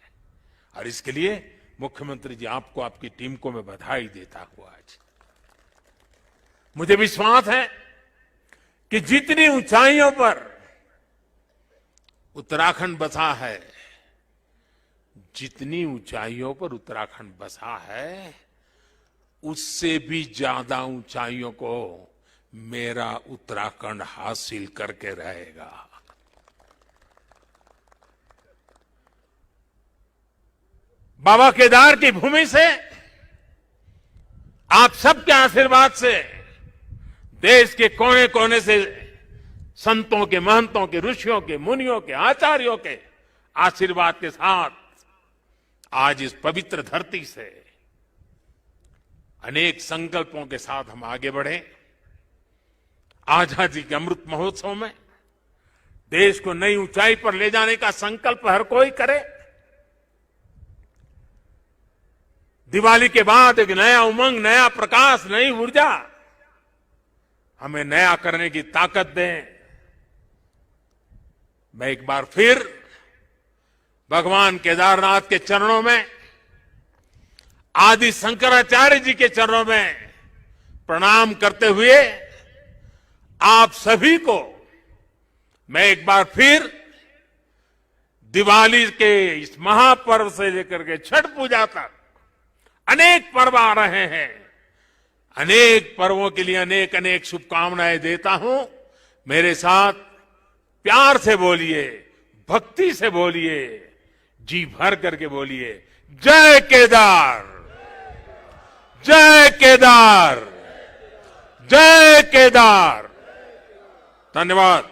और इसके लिए मुख्यमंत्री जी, आपको, आपकी टीम को मैं बधाई देता हूं। आज मुझे विश्वास है कि जितनी ऊंचाइयों पर उत्तराखंड बसा है, जितनी ऊंचाइयों पर उत्तराखंड बसा है, उससे भी ज्यादा ऊंचाइयों को मेरा उत्तराखंड हासिल करके रहेगा। बाबा केदार की भूमि से, आप सबके आशीर्वाद से, देश के कोने कोने से संतों के, महंतों के, ऋषियों के, मुनियों के, आचार्यों के आशीर्वाद के साथ आज इस पवित्र धरती से अनेक संकल्पों के साथ हम आगे बढ़े। आजादी के अमृत महोत्सव में देश को नई ऊंचाई पर ले जाने का संकल्प हर कोई करे। दिवाली के बाद एक नया उमंग, नया प्रकाश, नई ऊर्जा हमें नया करने की ताकत दें। मैं एक बार फिर भगवान केदारनाथ के चरणों में, आदि शंकराचार्य जी के चरणों में प्रणाम करते हुए आप सभी को मैं एक बार फिर दिवाली के इस महापर्व से लेकर के छठ पूजा तक अनेक पर्व आ रहे हैं, अनेक पर्वों के लिए अनेक अनेक शुभकामनाएं देता हूं। मेरे साथ प्यार से बोलिए, भक्ति से बोलिए, जी भर करके बोलिए, जय केदार, जय केदार, जय केदार। धन्यवाद।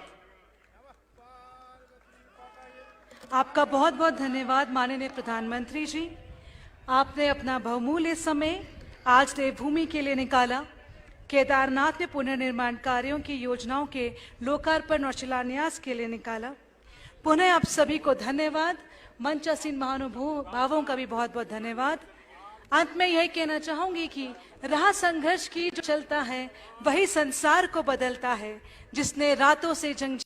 आपका बहुत बहुत धन्यवाद माननीय प्रधानमंत्री जी। आपने अपना बहुमूल्य समय आज देवभूमि के लिए निकाला। केदारनाथ में पुनर्निर्माण कार्यों की योजनाओं के लोकार्पण और शिलान्यास के लिए निकाला। पुनः आप सभी को धन्यवाद। मंचासीन महानुभावों का भी बहुत बहुत धन्यवाद। अंत में यही कहना चाहूंगी कि राह संघर्ष की जो चलता है वही संसार को बदलता है। जिसने रातों से जंग